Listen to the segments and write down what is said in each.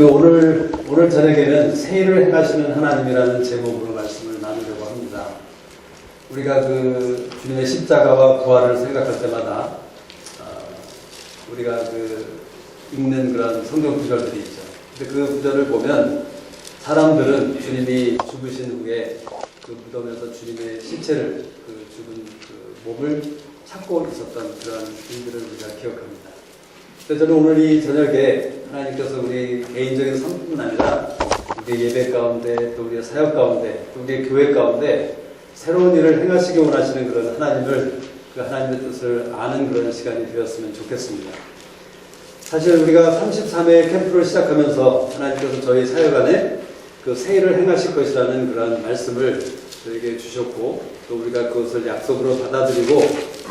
오늘 저녁에는 새 일을 행하시는 하나님이라는 제목으로 말씀을 나누려고 합니다. 우리가 주님의 십자가와 부활을 생각할 때마다 우리가 읽는 그런 성경 구절들이 있죠. 근데 그 구절을 보면 사람들은 주님이 죽으신 후에 그 무덤에서 주님의 신체를 죽은 몸을 찾고 있었던 그런 일들을 우리가 기억합니다. 그래서 저는 오늘 이 저녁에 하나님께서 우리 개인적인 삶뿐 아니라 우리 예배 가운데 또 우리의 사역 가운데 또 우리의 교회 가운데 새로운 일을 행하시기 원하시는 그런 하나님의 뜻을 아는 그런 시간이 되었으면 좋겠습니다. 사실 우리가 33회 캠프를 시작하면서 하나님께서 저희 사역 안에 새 일을 행하실 것이라는 그런 말씀을 저에게 주셨고 또 우리가 그것을 약속으로 받아들이고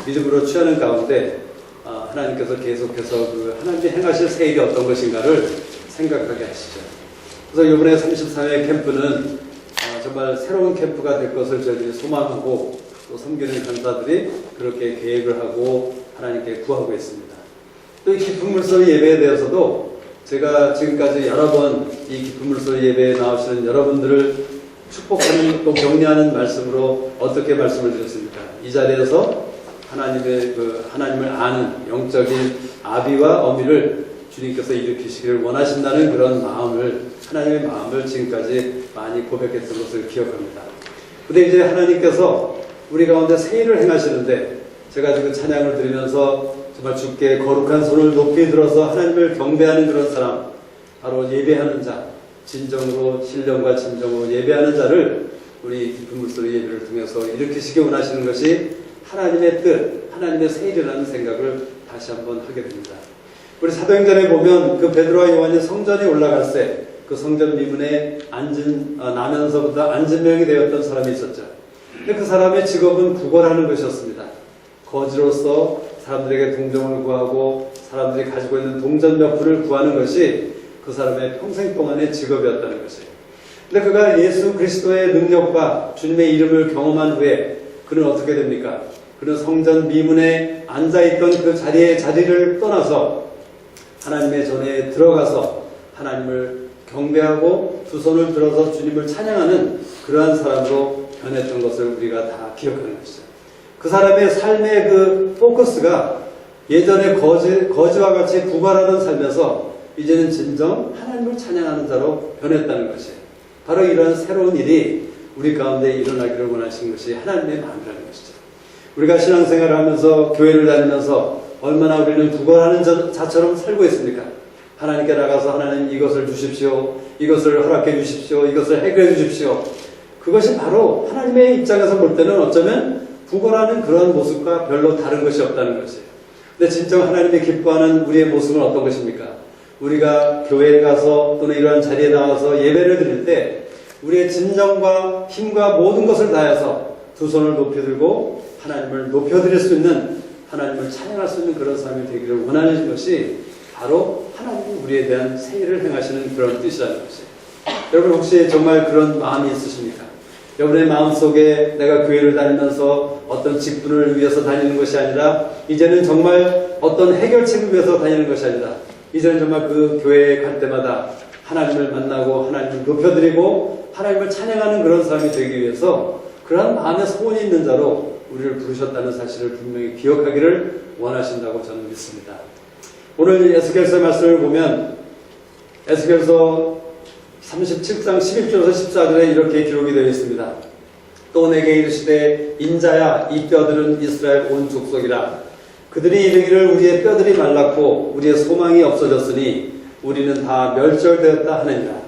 믿음으로 취하는 가운데 하나님께서 계속해서 하나님이 행하실 새 일이 어떤 것인가를 생각하게 하시죠. 그래서 이번에 34회 캠프는 정말 새로운 캠프가 될 것을 저희들이 소망하고 또 섬기는 강사들이 그렇게 계획을 하고 하나님께 구하고 있습니다. 또 이 깊은 물소리 예배에 대해서도 제가 지금까지 여러 번 이 깊은 물소리 예배에 나오시는 여러분들을 축복하는 또 격려하는 말씀으로 어떻게 말씀을 드렸습니까? 이 자리에서 하나님을 아는 영적인 아비와 어미를 주님께서 일으키시기를 원하신다는 그런 하나님의 마음을 지금까지 많이 고백했던 것을 기억합니다. 근데 이제 하나님께서 우리 가운데 새 일을 행하시는데 제가 지금 찬양을 드리면서 정말 주께 거룩한 손을 높이 들어서 하나님을 경배하는 그런 사람, 바로 예배하는 자, 진정으로 신령과 진정으로 예배하는 자를 우리 깊은 물소리 예배를 통해서 일으키시기 원하시는 것이 하나님의 뜻, 하나님의 새 일이라는 생각을 다시 한번 하게 됩니다. 우리 사도행전에 보면 베드로와 요한이 성전에 올라갈 때 그 성전 미문에 나면서부터 앉은 명이 되었던 사람이 있었죠. 근데 그 사람의 직업은 구걸하는 것이었습니다. 거지로서 사람들에게 동정을 구하고 사람들이 가지고 있는 동전 몇 푼을 구하는 것이 그 사람의 평생 동안의 직업이었다는 것이에요. 근데 그가 예수 그리스도의 능력과 주님의 이름을 경험한 후에 그는 어떻게 됩니까? 그는 성전 미문에 앉아있던 그 자리를 떠나서 하나님의 전에 들어가서 하나님을 경배하고 두 손을 들어서 주님을 찬양하는 그러한 사람으로 변했던 것을 우리가 다 기억하는 것이죠. 그 사람의 삶의 포커스가 예전에 거지와 같이 구걸하던 삶에서 이제는 진정 하나님을 찬양하는 자로 변했다는 것이에요. 바로 이러한 새로운 일이 우리 가운데 일어나기를 원하시는 것이 하나님의 마음이라는 것이죠. 우리가 신앙생활을 하면서 교회를 다니면서 얼마나 우리는 구걸하는 자처럼 살고 있습니까? 하나님께 나가서 하나님 이것을 주십시오. 이것을 허락해 주십시오. 이것을 해결해 주십시오. 그것이 바로 하나님의 입장에서 볼 때는 어쩌면 구걸하는 그런 모습과 별로 다른 것이 없다는 것이에요. 근데 진정 하나님이 기뻐하는 우리의 모습은 어떤 것입니까? 우리가 교회에 가서 또는 이러한 자리에 나와서 예배를 드릴 때 우리의 진정과 힘과 모든 것을 다해서 두 손을 높이 들고 하나님을 높여드릴 수 있는, 하나님을 찬양할 수 있는 그런 삶이 되기를 원하는 것이 바로 하나님이 우리에 대한 새 일을 행하시는 그런 뜻이라는 것이에요. 여러분 혹시 정말 그런 마음이 있으십니까? 여러분의 마음속에 내가 교회를 다니면서 어떤 직분을 위해서 다니는 것이 아니라 이제는 정말 어떤 해결책을 위해서 다니는 것이 아니라 이제는 정말 그 교회에 갈 때마다 하나님을 만나고 하나님을 높여드리고 하나님을 찬양하는 그런 사람이 되기 위해서 그러한 마음의 소원이 있는 자로 우리를 부르셨다는 사실을 분명히 기억하기를 원하신다고 저는 믿습니다. 오늘 에스겔서 말씀을 보면 에스겔서 37장 11절에서 14절에 이렇게 기록이 되어 있습니다. 또 내게 이르시되 인자야 이 뼈들은 이스라엘 온 족속이라. 그들이 이르기를 우리의 뼈들이 말랐고 우리의 소망이 없어졌으니 우리는 다 멸절되었다 하느니라.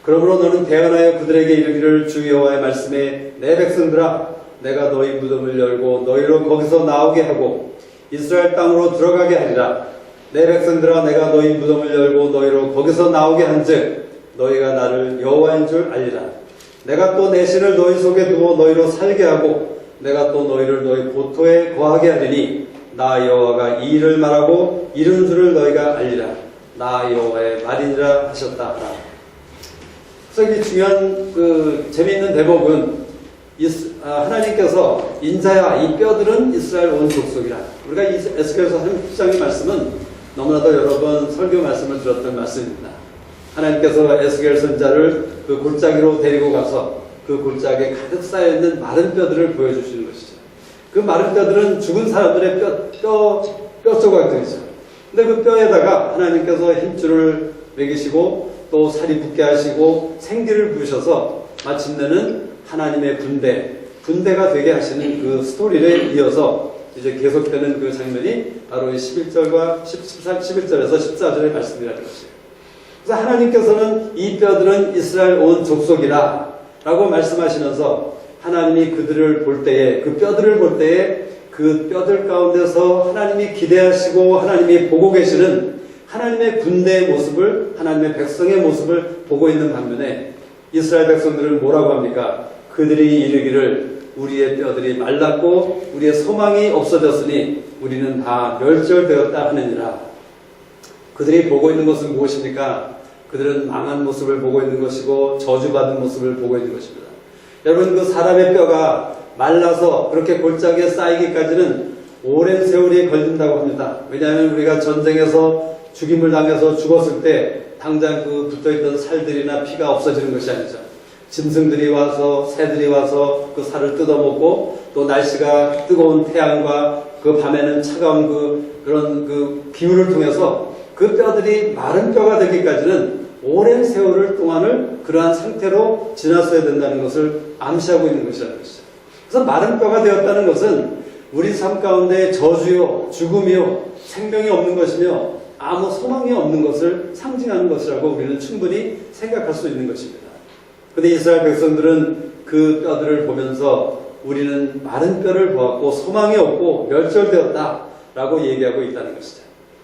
그러므로 너는 대언하여 그들에게 이르기를 주 여호와의 말씀에 내 백성들아 내가 너희 무덤을 열고 너희를 거기서 나오게 하고 이스라엘 땅으로 들어가게 하리라. 내 백성들아 내가 너희 무덤을 열고 너희로 거기서 나오게 한즉 너희가 나를 여호와인 줄 알리라. 내가 또 내 신을 너희 속에 두어 너희로 살게 하고 내가 또 너희를 너희 고토에 거하게 하리니 나 여호와가 이 일을 말하고 이른 줄을 너희가 알리라. 나 여호와의 말이니라 하셨다 하라. 그래서 이 중요한 재미있는 대목은 하나님께서 인자야 이 뼈들은 이스라엘 온 족속이라. 우리가 이 에스겔서 37장의 말씀은 너무나도 여러 번 설교 말씀을 들었던 말씀입니다. 하나님께서 에스겔 선자를 그 골짜기로 데리고 가서 그 골짜기에 가득 쌓여있는 마른 뼈들을 보여주시는 것이죠. 그 마른 뼈들은 죽은 사람들의 뼈 조각들이죠. 근데 그 뼈에다가 하나님께서 힘줄을 매기시고 또 살이 붙게 하시고 생기를 부으셔서 마침내는 하나님의 군대가 되게 하시는 그 스토리를 이어서 이제 계속되는 그 장면이 바로 11절과 11절에서 14절의 말씀이라는 것이에요. 그래서 하나님께서는 이 뼈들은 이스라엘 온 족속이라 라고 말씀하시면서 하나님이 그들을 볼 때에, 그 뼈들을 볼 때에 그 뼈들 가운데서 하나님이 기대하시고 하나님이 보고 계시는 하나님의 군대의 모습을, 하나님의 백성의 모습을 보고 있는 반면에 이스라엘 백성들은 뭐라고 합니까? 그들이 이르기를 우리의 뼈들이 말랐고 우리의 소망이 없어졌으니 우리는 다 멸절되었다 하느니라. 그들이 보고 있는 것은 무엇입니까? 그들은 망한 모습을 보고 있는 것이고 저주받은 모습을 보고 있는 것입니다. 여러분, 그 사람의 뼈가 말라서 그렇게 골짜기에 쌓이기까지는 오랜 세월이 걸린다고 합니다. 왜냐하면 우리가 전쟁에서 죽임을 당해서 죽었을 때 당장 그 붙어있던 살들이나 피가 없어지는 것이 아니죠. 짐승들이 와서, 새들이 와서 그 살을 뜯어먹고 또 날씨가 뜨거운 태양과 그 밤에는 차가운 그런 기후를 통해서 그 뼈들이 마른 뼈가 되기까지는 오랜 세월을 동안을 그러한 상태로 지났어야 된다는 것을 암시하고 있는 것이라는 것이죠. 그래서 마른 뼈가 되었다는 것은 우리 삶 가운데 저주요, 죽음이요, 생명이 없는 것이며 아무 소망이 없는 것을 상징하는 것이라고 우리는 충분히 생각할 수 있는 것입니다. 그런데 이스라엘 백성들은 그 뼈들을 보면서 우리는 마른 뼈를 보았고 소망이 없고 멸절되었다라고 얘기하고 있다는 것이죠.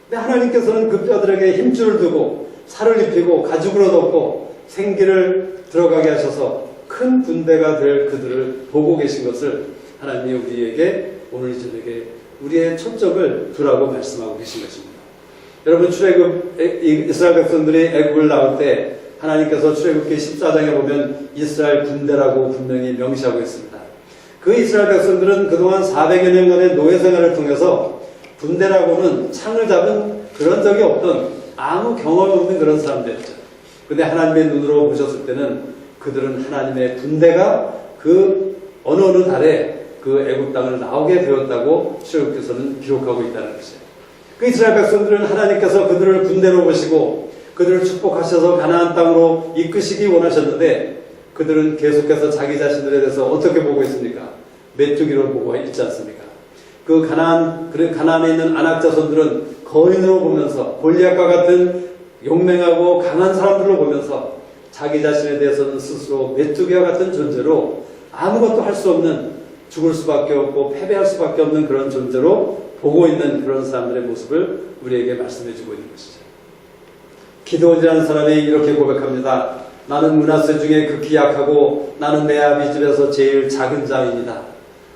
근데 하나님께서는 그 뼈들에게 힘줄을 두고 살을 입히고 가죽으로 덮고 생기를 들어가게 하셔서 큰 군대가 될 그들을 보고 계신 것을 하나님이 우리에게 오늘 이 저녁에 우리의 초점을 두라고 말씀하고 계신 것입니다. 여러분, 이스라엘 백성들이 애굽을 나올 때 하나님께서 출애굽기 14장에 보면 이스라엘 군대라고 분명히 명시하고 있습니다. 그 이스라엘 백성들은 그동안 400여 년간의 노예 생활을 통해서 군대라고는 창을 잡은 그런 적이 없던 아무 경험이 없는 그런 사람들이죠. 그런데 하나님의 눈으로 보셨을 때는 그들은 하나님의 군대가 그 어느 달에 그 애굽 땅을 나오게 되었다고 출애굽기서는 기록하고 있다는 것이에요. 그 이스라엘 백성들은 하나님께서 그들을 군대로 보시고 그들을 축복하셔서 가나안 땅으로 이끄시기 원하셨는데 그들은 계속해서 자기 자신들에 대해서 어떻게 보고 있습니까? 메뚜기로 보고 있지 않습니까? 그 가나안에 있는 아낙 자손들은 거인으로 보면서 골리앗과 같은 용맹하고 강한 사람들로 보면서 자기 자신에 대해서는 스스로 메뚜기와 같은 존재로 아무것도 할 수 없는, 죽을 수밖에 없고 패배할 수밖에 없는 그런 존재로 보고 있는 그런 사람들의 모습을 우리에게 말씀해주고 있는 것이죠. 기드온이라는 사람이 이렇게 고백합니다. 나는 므낫세 중에 극히 약하고 나는 내 아비 집에서 제일 작은 자입니다.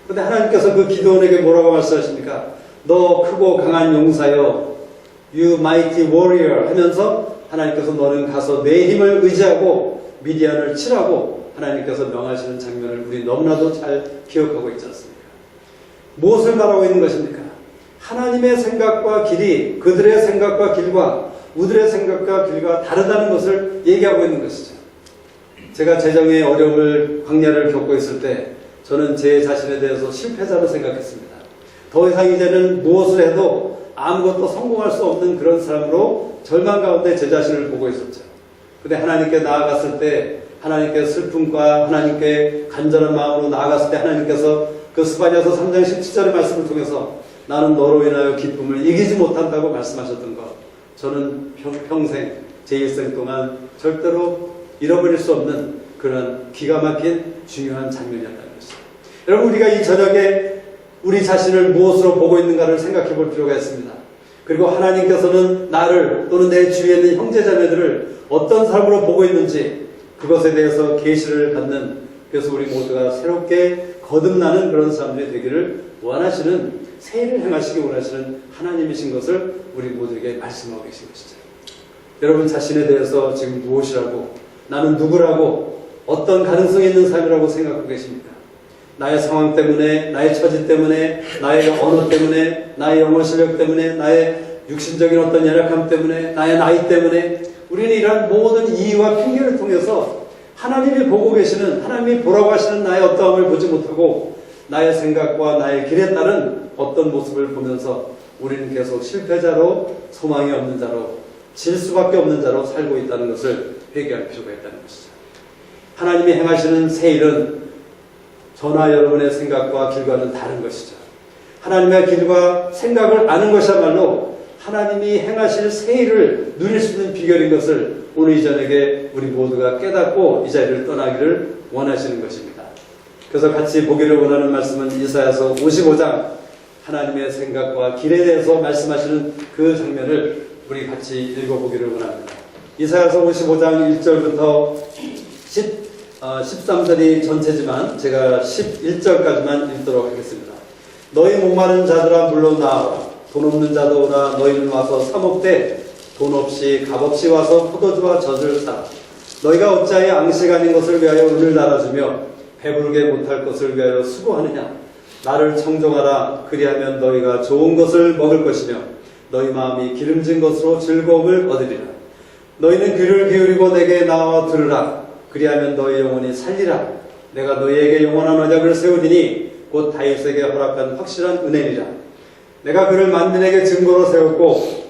그런데 하나님께서 그 기드온에게 뭐라고 말씀하십니까? 너 크고 강한 용사여, you mighty warrior 하면서 하나님께서 너는 가서 내 힘을 의지하고 미디안을 치라고 하나님께서 명하시는 장면을 우리 너무나도 잘 기억하고 있지 않습니까? 무엇을 말하고 있는 것입니까? 하나님의 생각과 길이 그들의 생각과 길과 우리들의 생각과 길과 다르다는 것을 얘기하고 있는 것이죠. 제가 재정의 어려움을, 광야를 겪고 있을 때 저는 제 자신에 대해서 실패자로 생각했습니다. 더 이상 이제는 무엇을 해도 아무것도 성공할 수 없는 그런 사람으로 절망 가운데 제 자신을 보고 있었죠. 근데 하나님께 나아갔을 때, 하나님께 슬픔과 하나님께 간절한 마음으로 나아갔을 때 하나님께서 그 스바냐서 3장 17절의 말씀을 통해서 나는 너로 인하여 기쁨을 이기지 못한다고 말씀하셨던 것, 저는 평생 제 일생 동안 절대로 잃어버릴 수 없는 그런 기가 막힌 중요한 장면이었다는 것이죠. 여러분, 우리가 이 저녁에 우리 자신을 무엇으로 보고 있는가를 생각해 볼 필요가 있습니다. 그리고 하나님께서는 나를 또는 내 주위에 있는 형제자매들을 어떤 사람으로 보고 있는지 그것에 대해서 계시를 갖는, 그래서 우리 모두가 새롭게 거듭나는 그런 사람들이 되기를 원하시는, 새 일을 행하시기 원하시는 하나님이신 것을 우리 모두에게 말씀하고 계신 것이죠. 여러분 자신에 대해서 지금 무엇이라고, 나는 누구라고, 어떤 가능성이 있는 삶이라고 생각하고 계십니까? 나의 상황 때문에, 나의 처지 때문에, 나의 언어 때문에, 나의 영어 실력 때문에, 나의 육신적인 어떤 연약함 때문에, 나의 나이 때문에, 우리는 이러한 모든 이의와 핑계를 통해서 하나님이 보고 계시는, 하나님이 보라고 하시는 나의 어떠함을 보지 못하고 나의 생각과 나의 길에 따른 어떤 모습을 보면서 우리는 계속 실패자로, 소망이 없는 자로, 질 수밖에 없는 자로 살고 있다는 것을 회개할 필요가 있다는 것이죠. 하나님이 행하시는 새 일은 저나 여러분의 생각과 길과는 다른 것이죠. 하나님의 길과 생각을 아는 것이야말로 하나님이 행하실 새 일을 누릴 수 있는 비결인 것을 오늘 이 저녁에 우리 모두가 깨닫고 이 자리를 떠나기를 원하시는 것입니다. 그래서 같이 보기를 원하는 말씀은 이사야서 55장 하나님의 생각과 길에 대해서 말씀하시는 그 장면을 우리 같이 읽어보기를 원합니다. 이사야서 55장 1절부터 13절이 전체지만 제가 11절까지만 읽도록 하겠습니다. 너희 목마른 자들아 물론 나와라. 돈 없는 자도 오라. 너희는 와서 사 먹되 돈 없이 값없이 와서 포도주와 젖을 사. 너희가 어찌하여 앙식 아닌 것을 위하여 은을 달아주며 배부르게 못할 것을 위하여 수고하느냐. 나를 청종하라. 그리하면 너희가 좋은 것을 먹을 것이며 너희 마음이 기름진 것으로 즐거움을 얻으리라. 너희는 귀를 기울이고 내게 나와 들으라. 그리하면 너희 영혼이 살리라. 내가 너희에게 영원한 언약을 세우리니 곧 다윗에게 허락한 확실한 은혜리라. 내가 그를 만민에게 증거로 세웠고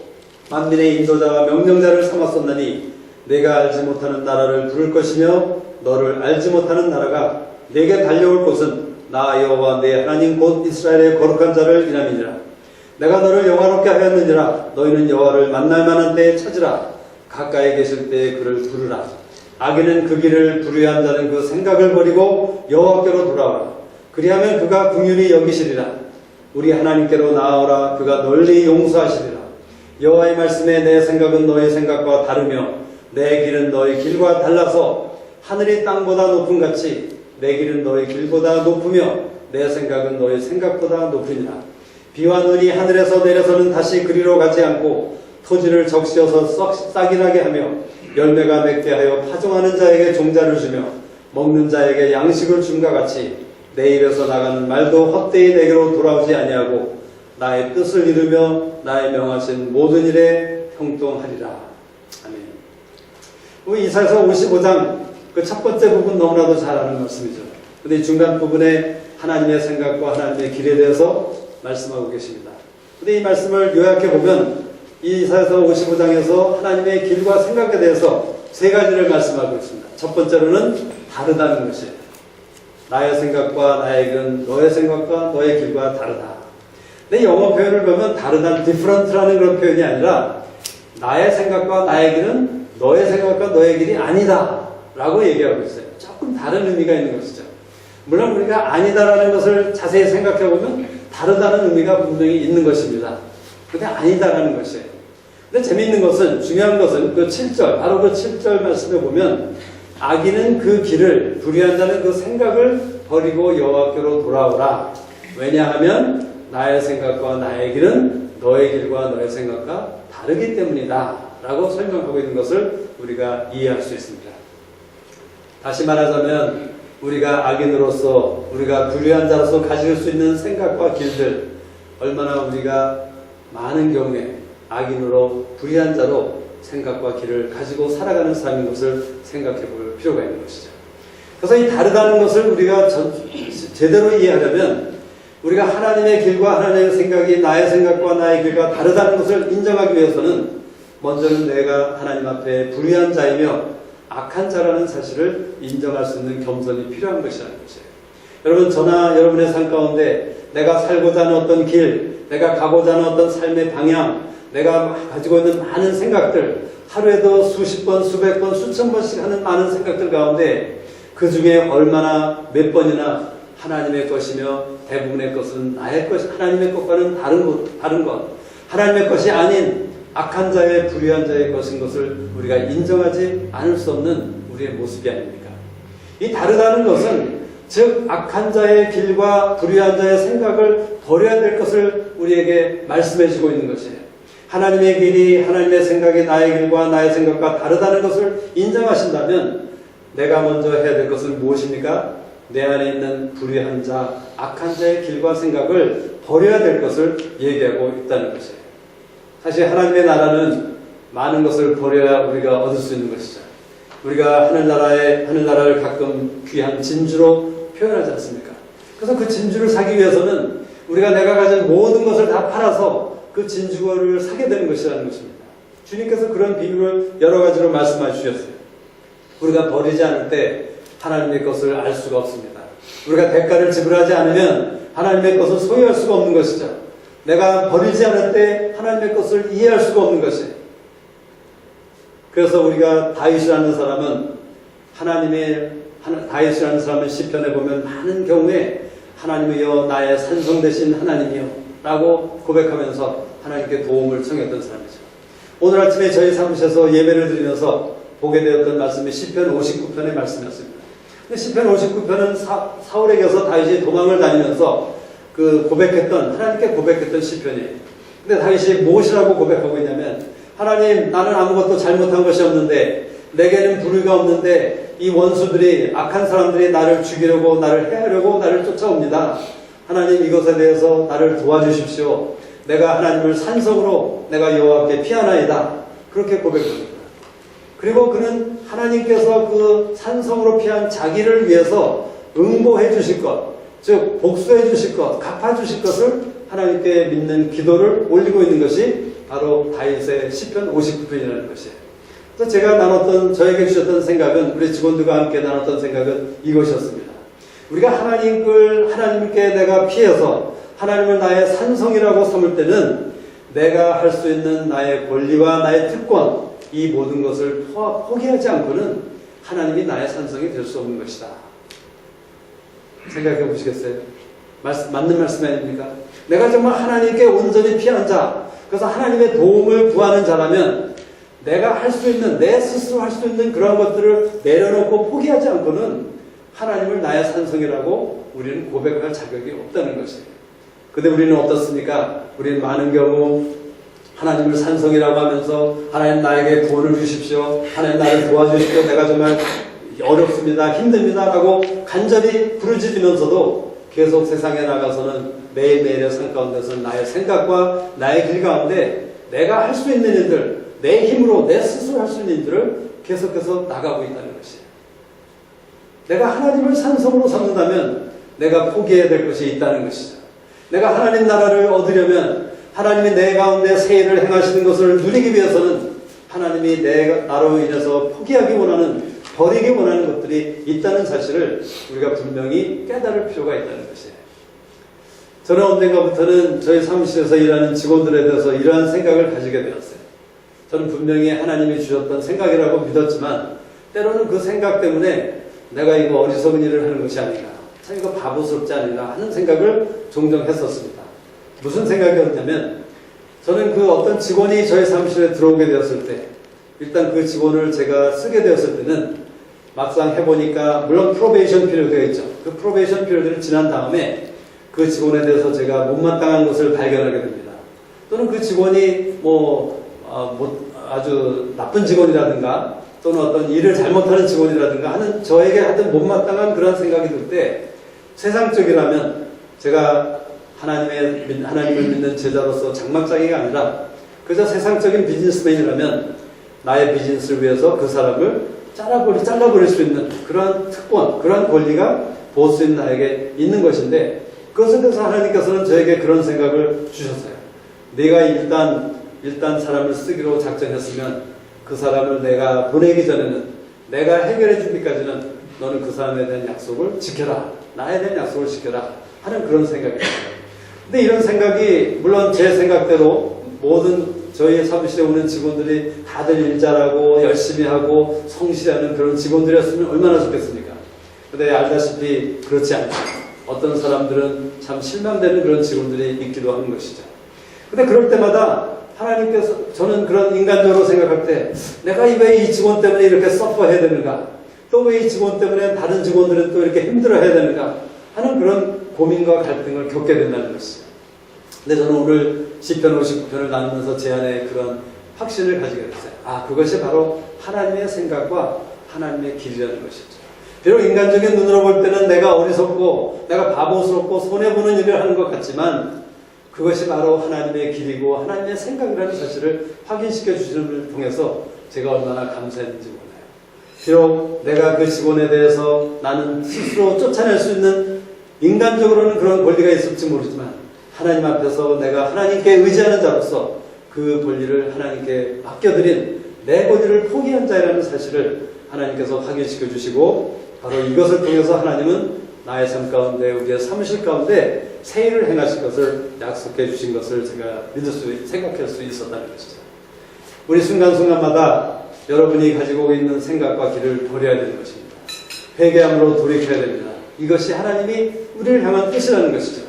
만민의 인도자와 명령자를 삼았었나니 내가 알지 못하는 나라를 부를 것이며 너를 알지 못하는 나라가 내게 달려올 곳은 나 여호와 내 하나님 곧 이스라엘의 거룩한 자를 이름이니라. 내가 너를 영화롭게 하였느니라. 너희는 여호와를 만날 만한 때에 찾으라. 가까이 계실 때에 그를 부르라. 악인은 그 길을 불의한 자는 그 생각을 버리고 여호와께로 돌아오라. 그리하면 그가 긍휼히 여기시리라. 우리 하나님께로 나아오라. 그가 널리 용서하시리라. 여호와의 말씀에 내 생각은 너희 생각과 다르며 내 길은 너희 길과 달라서 하늘이 땅보다 높음 같이 내 길은 너희 길보다 높으며 내 생각은 너희 생각보다 높으니라. 비와 눈이 하늘에서 내려서는 다시 그리로 가지 않고 토지를 적시어서 싹이 나게 하며 열매가 맺게 하여 파종하는 자에게 종자를 주며 먹는 자에게 양식을 줌과 같이 내 입에서 나가는 말도 헛되이 내게로 돌아오지 아니하고 나의 뜻을 이루며 나의 명하신 모든 일에 형통하리라. 아멘. 우리 이사야서 55장 그 첫 번째 부분 너무나도 잘 아는 말씀이죠. 근데 중간 부분에 하나님의 생각과 하나님의 길에 대해서 말씀하고 계십니다. 근데 이 말씀을 요약해 보면 이 이사야서 55장에서 하나님의 길과 생각에 대해서 세 가지를 말씀하고 있습니다. 첫 번째로는 다르다는 것이에요. 나의 생각과 나의 길은 너의 생각과 너의 길과 다르다. 근데 영어 표현을 보면 다르다는 different라는 그런 표현이 아니라 나의 생각과 나의 길은 너의 생각과 너의 길이 아니다 라고 얘기하고 있어요. 조금 다른 의미가 있는 것이죠. 물론 우리가 아니다라는 것을 자세히 생각해 보면 다르다는 의미가 분명히 있는 것입니다. 근데 아니다라는 것이에요. 근데 재미있는 것은, 중요한 것은 그 7절, 바로 그 7절 말씀에 보면 악인은 그 길을, 불의한 자는 그 생각을 버리고 여호와께로 돌아오라. 왜냐하면 나의 생각과 나의 길은 너의 길과 너의 생각과 다르기 때문이다 라고 설명하고 있는 것을 우리가 이해할 수 있습니다. 다시 말하자면 우리가 악인으로서, 우리가 불의한 자로서 가질 수 있는 생각과 길들, 얼마나 우리가 많은 경우에 악인으로 불의한 자로 생각과 길을 가지고 살아가는 삶인 것을 생각해 볼 필요가 있는 것이죠. 그래서 이 다르다는 것을 우리가 제대로 이해하려면 우리가 하나님의 길과 하나님의 생각이 나의 생각과 나의 길과 다르다는 것을 인정하기 위해서는 먼저는 내가 하나님 앞에 불의한 자이며 악한 자라는 사실을 인정할 수 있는 겸손이 필요한 것이라는 것이에요. 여러분, 저나 여러분의 삶 가운데 내가 살고자 하는 어떤 길, 내가 가고자 하는 어떤 삶의 방향, 내가 가지고 있는 많은 생각들, 하루에도 수십 번, 수백 번, 수천 번씩 하는 많은 생각들 가운데 그 중에 얼마나 몇 번이나 하나님의 것이며 대부분의 것은 나의 것, 하나님의 것과는 다른 것, 하나님의 것이 아닌 악한 자의, 불의한 자의 것인 것을 우리가 인정하지 않을 수 없는 우리의 모습이 아닙니까? 이 다르다는 것은 즉 악한 자의 길과 불의한 자의 생각을 버려야 될 것을 우리에게 말씀해 주고 있는 것이에요. 하나님의 길이, 하나님의 생각이 나의 길과 나의 생각과 다르다는 것을 인정하신다면 내가 먼저 해야 될 것은 무엇입니까? 내 안에 있는 불의한 자, 악한 자의 길과 생각을 버려야 될 것을 얘기하고 있다는 것이에요. 사실 하나님의 나라는 많은 것을 버려야 우리가 얻을 수 있는 것이죠. 우리가 하늘나라를 가끔 귀한 진주로 표현하지 않습니까? 그래서 그 진주를 사기 위해서는 우리가 내가 가진 모든 것을 다 팔아서 그 진주를 사게 되는 것이라는 것입니다. 주님께서 그런 비유를 여러 가지로 말씀해 주셨어요. 우리가 버리지 않을 때 하나님의 것을 알 수가 없습니다. 우리가 대가를 지불하지 않으면 하나님의 것을 소유할 수가 없는 것이죠. 내가 버리지 않을 때 하나님의 것을 이해할 수가 없는 것이에요. 그래서 우리가 다윗이라는 사람은 다윗이라는 사람은 시편에 보면 많은 경우에 하나님이여 나의 산성 되신 하나님이여 라고 고백하면서 하나님께 도움을 청했던 사람이죠. 오늘 아침에 저희 사무실에서 예배를 드리면서 보게 되었던 말씀이 시편 59편의 말씀이었습니다. 시편 59편은 사울에게서 다윗이 도망을 다니면서 하나님께 고백했던 시편이에요. 근데 다윗이 무엇이라고 고백하고 있냐면, 하나님, 나는 아무것도 잘못한 것이 없는데, 내게는 불의가 없는데, 이 원수들이, 악한 사람들이 나를 죽이려고, 나를 해하려고 나를 쫓아옵니다. 하나님, 이것에 대해서 나를 도와주십시오. 내가 하나님을 산성으로 내가 여호와께 피하나이다. 그렇게 고백합니다. 그리고 그는 하나님께서 그 산성으로 피한 자기를 위해서 응보해 주실 것, 즉 복수해 주실 것, 갚아 주실 것을 하나님께 믿는 기도를 올리고 있는 것이 바로 다윗의 시편 59편이라는 것이에요. 그래서 제가 저에게 주셨던 생각은, 우리 직원들과 함께 나눴던 생각은 이것이었습니다. 우리가 하나님께 내가 피해서 하나님을 나의 산성이라고 삼을 때는 내가 할 수 있는 나의 권리와 나의 특권, 이 모든 것을 포기하지 않고는 하나님이 나의 산성이 될 수 없는 것이다. 생각해 보시겠어요? 맞는 말씀 아닙니까? 내가 정말 하나님께 온전히 피한 자, 그래서 하나님의 도움을 구하는 자라면 내가 할 수 있는, 내 스스로 할 수 있는 그런 것들을 내려놓고 포기하지 않고는 하나님을 나의 산성이라고 우리는 고백할 자격이 없다는 것이에요. 근데 우리는 어떻습니까? 우리는 많은 경우 하나님을 산성이라고 하면서 하나님 나에게 구원을 주십시오. 하나님 나를 도와주십시오. 내가 정말 어렵습니다. 힘듭니다. 라고 간절히 부르짖으면서도 계속 세상에 나가서는 매일매일의 삶 가운데서 나의 생각과 나의 길 가운데 내가 할 수 있는 일들, 내 힘으로 내 스스로 할 수 있는 일들을 계속해서 나가고 있다는 것이에요. 내가 하나님을 산성으로 삼는다면 내가 포기해야 될 것이 있다는 것이죠. 내가 하나님 나라를 얻으려면 하나님이 내 가운데 새 일을 행하시는 것을 누리기 위해서는 하나님이 나로 인해서 포기하기 원하는, 버리기 원하는 것들이 있다는 사실을 우리가 분명히 깨달을 필요가 있다는 것이에요. 저는 언젠가부터는 저희 사무실에서 일하는 직원들에 대해서 이러한 생각을 가지게 되었어요. 저는 분명히 하나님이 주셨던 생각이라고 믿었지만 때로는 그 생각 때문에 내가 이거 어리석은 일을 하는 것이 아닌가, 참 이거 바보스럽지 않은가 하는 생각을 종종 했었습니다. 무슨 생각이었냐면, 저는 그 어떤 직원이 저희 사무실에 들어오게 되었을 때, 일단 그 직원을 제가 쓰게 되었을 때는 막상 해보니까, 물론 프로베이션 피리어드가 있죠. 그 프로베이션 피리어드를 지난 다음에 그 직원에 대해서 제가 못마땅한 것을 발견하게 됩니다. 또는 그 직원이 아주 나쁜 직원이라든가 또는 어떤 일을 잘못하는 직원이라든가 하는, 저에게 하여튼 못마땅한 그런 생각이 들 때, 세상적이라면 제가 하나님을 믿는 제자로서 장막장이가 아니라 그저 세상적인 비즈니스맨이라면 나의 비즈니스를 위해서 그 사람을 잘라버릴 수 있는 그러한 특권, 그러한 권리가 보스인 나에게 있는 것인데, 그것에 대해서 하나님께서는 저에게 그런 생각을 주셨어요. 내가 일단 사람을 쓰기로 작정했으면 그 사람을 내가 보내기 전에는, 내가 해결해 주기까지는 너는 그 사람에 대한 약속을 지켜라, 나에 대한 약속을 지켜라 하는 그런 생각이었어요. 근데 이런 생각이 물론 제 생각대로 모든 저희 사무실에 오는 직원들이 다들 일 잘하고 열심히 하고 성실하는 그런 직원들이었으면 얼마나 좋겠습니까? 근데 알다시피 그렇지 않죠. 어떤 사람들은 참 실망되는 그런 직원들이 있기도 하는 것이죠. 근데 그럴 때마다 하나님께서, 저는 그런 인간적으로 생각할 때 내가 왜 이 직원 때문에 이렇게 서퍼해야 되는가, 또 왜 이 직원 때문에 다른 직원들은 또 이렇게 힘들어해야 되는가 하는 그런 고민과 갈등을 겪게 된다는 것이죠. 근데 저는 오늘 시편 59편을 나누면서 제 안에 그런 확신을 가지게 됐어요. 그것이 바로 하나님의 생각과 하나님의 길이라는 것이죠. 비록 인간적인 눈으로 볼 때는 내가 어리석고 내가 바보스럽고 손해보는 일을 하는 것 같지만, 그것이 바로 하나님의 길이고 하나님의 생각이라는 사실을 확인시켜 주시는 것을 통해서 제가 얼마나 감사했는지 몰라요. 비록 내가 그 직원에 대해서 나는 스스로 쫓아낼 수 있는 인간적으로는 그런 권리가 있을지 모르지만 하나님 앞에서 내가 하나님께 의지하는 자로서 그 권리를 하나님께 맡겨드린 내 권리를 포기한 자라는 사실을 하나님께서 확인시켜 주시고 바로 이것을 통해서 하나님은 나의 삶 가운데 우리의 사무실 가운데 새 일을 행하실 것을 약속해 주신 것을 제가 생각할 수 있었다는 것이죠. 우리 순간순간마다 여러분이 가지고 있는 생각과 길을 버려야 되는 것입니다. 회개함으로 돌이켜야 됩니다. 이것이 하나님이 우리를 향한 뜻이라는 것이죠.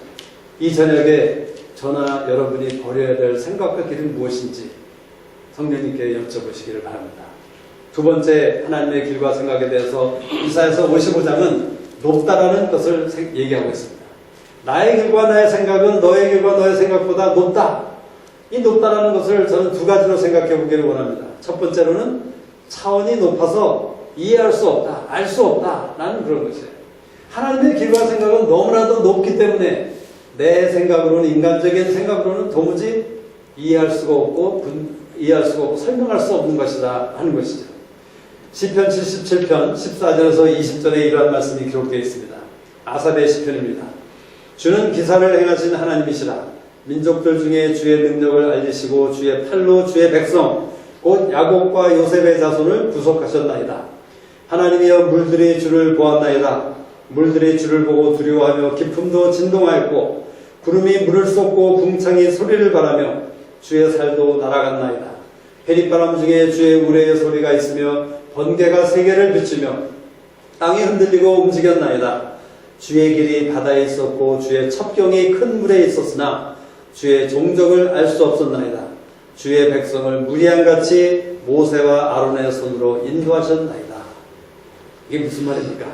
이 저녁에 저나 여러분이 버려야 될 생각과 길은 무엇인지 성령님께 여쭤보시기를 바랍니다. 두 번째 하나님의 길과 생각에 대해서 이사야서 55장은 높다라는 것을 얘기하고 있습니다. 나의 길과 나의 생각은 너의 길과 너의 생각보다 높다. 이 높다라는 것을 저는 두 가지로 생각해 보기를 원합니다. 첫 번째로는 차원이 높아서 이해할 수 없다, 알 수 없다라는 그런 것이에요. 하나님의 길과 생각은 너무나도 높기 때문에 내 생각으로는, 인간적인 생각으로는 도무지 이해할 수가 없고 설명할 수 없는 것이다 하는 것이죠. 시편 77편 14절에서 20절에 이러한 말씀이 기록되어 있습니다. 아삽의 시편입니다. 주는 기사를 행하신 하나님이시라. 민족들 중에 주의 능력을 알리시고 주의 팔로 주의 백성 곧 야곱과 요셉의 자손을 구속하셨나이다. 하나님이여 물들이 주를 보았나이다. 물들이 주를 보고 두려워하며 깊음도 진동하였고 구름이 물을 쏟고 궁창이 소리를 바라며 주의 살도 날아갔나이다. 해릿바람 중에 주의 우레의 소리가 있으며 번개가 세계를 비추며 땅이 흔들리고 움직였나이다. 주의 길이 바다에 있었고 주의 첩경이 큰 물에 있었으나 주의 종적을 알 수 없었나이다. 주의 백성을 무리한같이 모세와 아론의 손으로 인도하셨나이다. 이게 무슨 말입니까?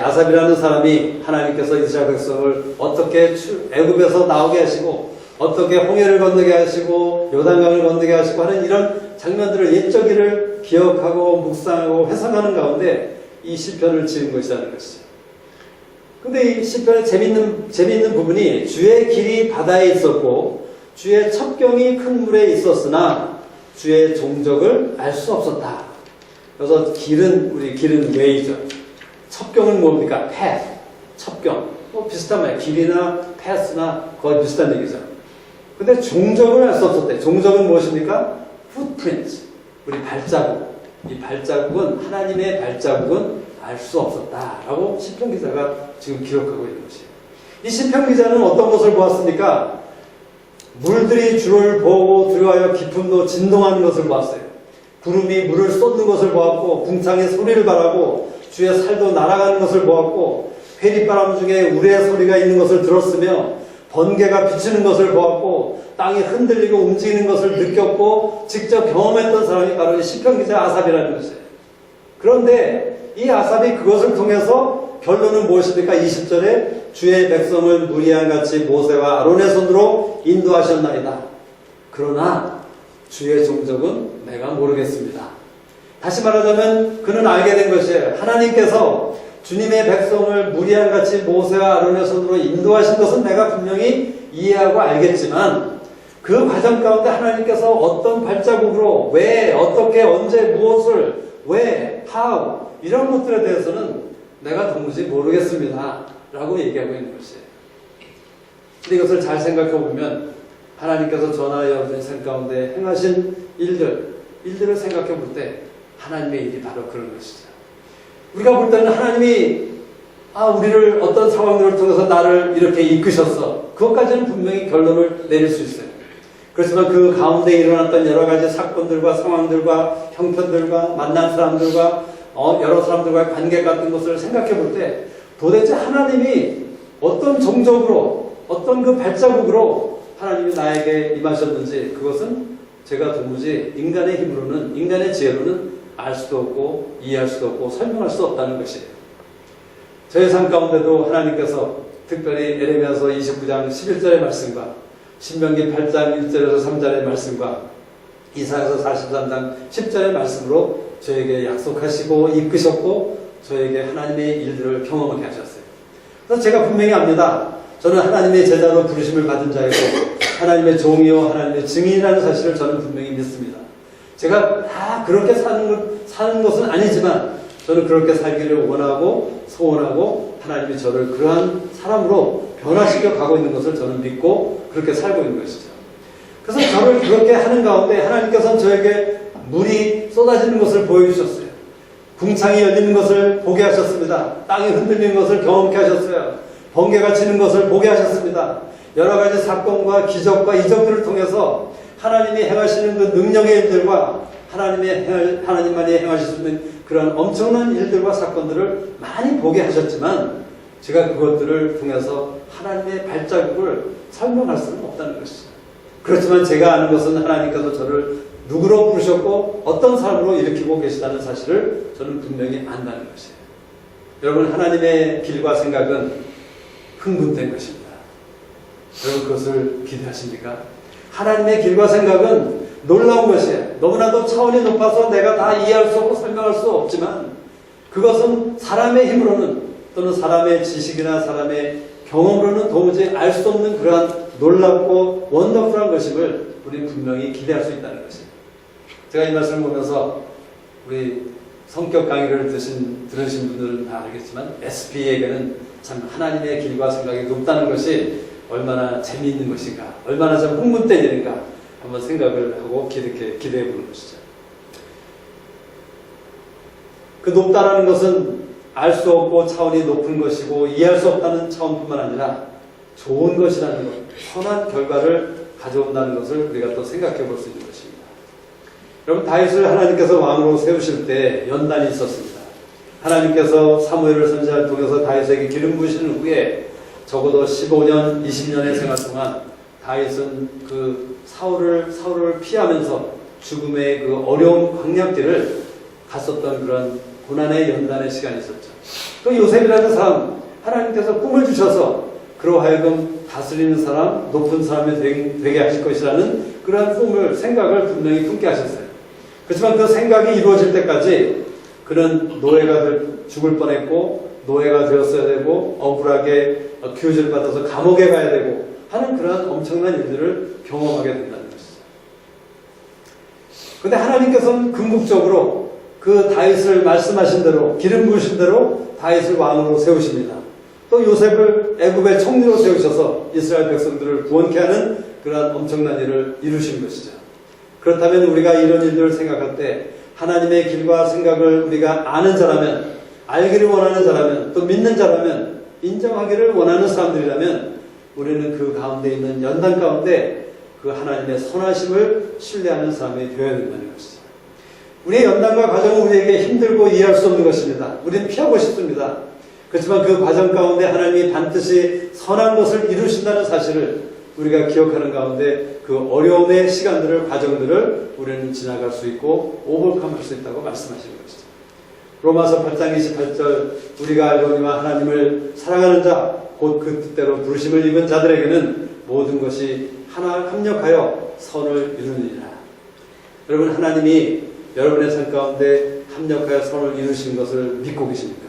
아삽이라는 사람이 하나님께서 이스라엘 백성을 어떻게 애굽에서 나오게 하시고 어떻게 홍해를 건너게 하시고 요단강을 건너게 하시고 하는 이런 장면들을 옛적일을 기억하고 묵상하고 회상하는 가운데 이 시편을 지은 것이라는 것이죠. 근데 이 시편의 재미있는 부분이 주의 길이 바다에 있었고 주의 첩경이 큰 물에 있었으나 주의 종적을 알 수 없었다. 그래서 우리 길은 웨이죠. 첩경은 뭡니까? path, 첩경. 비슷한 말이에요. 길이나 path나 거의 비슷한 얘기죠. 근데 종적을 알 수 없었대. 종적은 무엇입니까? footprint, 우리 발자국. 이 발자국은 하나님의 발자국은 알 수 없었다라고 시편 기자가 지금 기록하고 있는 것이에요. 이 시편 기자는 어떤 것을 보았습니까? 물들이 주를 보고 두려워하여 깊음도 진동하는 것을 보았어요. 구름이 물을 쏟는 것을 보았고 궁창의 소리를 바라고 주의 살도 날아가는 것을 보았고 회릿바람 중에 우레의 소리가 있는 것을 들었으며 번개가 비치는 것을 보았고 땅이 흔들리고 움직이는 것을 느꼈고 직접 경험했던 사람이 바로 이 시편 기자 아삽이라는 것이에요. 그런데 이 아삽이 그것을 통해서 결론은 무엇입니까? 20절에 주의 백성을 무리한같이 모세와 아론의 손으로 인도하셨나이다. 그러나 주의 종적은 내가 모르겠습니다. 다시 말하자면 그는 알게 된 것이에요. 하나님께서 주님의 백성을 무리한같이 모세와 아론의 손으로 인도하신 것은 내가 분명히 이해하고 알겠지만 그 과정 가운데 하나님께서 어떤 발자국으로 왜, 어떻게, 언제, 무엇을, 왜, how 이런 것들에 대해서는 내가 도무지 모르겠습니다 라고 얘기하고 있는 것이에요. 근데 이것을 잘 생각해 보면 하나님께서 저나 여러분의 삶 가운데 행하신 일들을 생각해 볼 때 하나님의 일이 바로 그런 것이죠. 우리가 볼 때는 하나님이 우리를 어떤 상황들을 통해서 나를 이렇게 이끄셨어. 그것까지는 분명히 결론을 내릴 수 있어요. 그렇지만 그 가운데 일어났던 여러 가지 사건들과 상황들과 형편들과 만난 사람들과 여러 사람들과의 관계 같은 것을 생각해 볼 때 도대체 하나님이 어떤 종적으로 어떤 그 발자국으로 하나님이 나에게 임하셨는지 그것은 제가 도무지 인간의 힘으로는 인간의 지혜로는 알 수도 없고 이해할 수도 없고 설명할 수 없다는 것이에요. 저의 삶 가운데도 하나님께서 특별히 에레미야서 29장 11절의 말씀과 신명기 8장 1절에서 3절의 말씀과 이사야서 43장 10절의 말씀으로 저에게 약속하시고 이끄셨고 저에게 하나님의 일들을 경험하게 하셨어요. 그래서 제가 분명히 압니다. 저는 하나님의 제자로 부르심을 받은 자이고 하나님의 종이요 하나님의 증인이라는 사실을 저는 분명히 믿습니다. 제가 다 그렇게 사는 것은 아니지만 저는 그렇게 살기를 원하고 소원하고 하나님이 저를 그러한 사람으로 변화시켜 가고 있는 것을 저는 믿고 그렇게 살고 있는 것이죠. 그래서 저를 그렇게 하는 가운데 하나님께서는 저에게 물이 쏟아지는 것을 보여주셨어요. 궁창이 열리는 것을 보게 하셨습니다. 땅이 흔들리는 것을 경험케 하셨어요. 번개가 치는 것을 보게 하셨습니다. 여러 가지 사건과 기적과 이적들을 통해서 하나님이 행하시는 그 능력의 일들과 하나님만이 행하실 수 있는 그런 엄청난 일들과 사건들을 많이 보게 하셨지만 제가 그것들을 통해서 하나님의 발자국을 설명할 수는 없다는 것이죠. 그렇지만 제가 아는 것은 하나님께서 저를 누구로 부르셨고 어떤 사람으로 일으키고 계시다는 사실을 저는 분명히 안다는 것이에요. 여러분, 하나님의 길과 생각은 흥분된 것입니다. 여러분, 그것을 기대하십니까? 하나님의 길과 생각은 놀라운 것이에요. 너무나도 차원이 높아서 내가 다 이해할 수 없고 설명할 수 없지만 그것은 사람의 힘으로는 또는 사람의 지식이나 사람의 경험으로는 도무지 알 수 없는 그러한 놀랍고 원더풀한 것임을 우리는 분명히 기대할 수 있다는 것이에요. 제가 이 말씀을 보면서 우리 성격 강의를 들으신 분들은 다 알겠지만 SP에게는 참 하나님의 길과 생각이 높다는 것이 얼마나 재미있는 것인가, 얼마나 좀 흥분된 일인가 한번 생각을 하고 기대해 보는 것이죠. 그 높다라는 것은 알 수 없고 차원이 높은 것이고 이해할 수 없다는 차원뿐만 아니라 좋은 것이라는 것, 선한 결과를 가져온다는 것을 우리가 또 생각해 볼 수 있는 것입니다. 여러분, 다윗을 하나님께서 왕으로 세우실 때 연단이 있었습니다. 하나님께서 사무엘을 선지자를 통해서 다윗에게 기름 부으시는 후에 적어도 15년, 20년의 생활 동안 다윗은 그 사울을 피하면서 죽음의 그 어려운 광야길을 갔었던 그런 고난의 연단의 시간이 있었죠. 또 요셉이라는 사람, 하나님께서 꿈을 주셔서 그로 하여금 다스리는 사람, 높은 사람이 되게 하실 것이라는 그러한 꿈을, 생각을 분명히 품게 하셨어요. 그렇지만 그 생각이 이루어질 때까지 그는 죽을 뻔했고 노예가 되었어야 되고 억울하게 교제를 받아서 감옥에 가야 되고 하는 그러한 엄청난 일들을 경험하게 된다는 것이죠. 그런데 하나님께서는 궁극적으로 그 다윗을 말씀하신 대로 기름 부으신 대로 다윗을 왕으로 세우십니다. 또 요셉을 애굽의 총리로 세우셔서 이스라엘 백성들을 구원케 하는 그러한 엄청난 일을 이루신 것이죠. 그렇다면 우리가 이런 일들을 생각할 때 하나님의 길과 생각을 우리가 아는 자라면, 알기를 원하는 자라면, 또 믿는 자라면, 인정하기를 원하는 사람들이라면 우리는 그 가운데 있는 연단 가운데 그 하나님의 선하심을 신뢰하는 사람이 되어야 된다는 것이죠. 우리의 연단과 과정은 우리에게 힘들고 이해할 수 없는 것입니다. 우리는 피하고 싶습니다. 그렇지만 그 과정 가운데 하나님이 반드시 선한 것을 이루신다는 사실을 우리가 기억하는 가운데 그 어려움의 시간들을, 과정들을 우리는 지나갈 수 있고 오버컴할 수 있다고 말씀하시는 것이죠. 로마서 8장 28절 우리가 알거니와 하나님을 사랑하는 자 곧 그 뜻대로 부르심을 입은 자들에게는 모든 것이 하나 합력하여 선을 이루느니라. 여러분, 하나님이 여러분의 삶 가운데 합력하여 선을 이루신 것을 믿고 계십니까?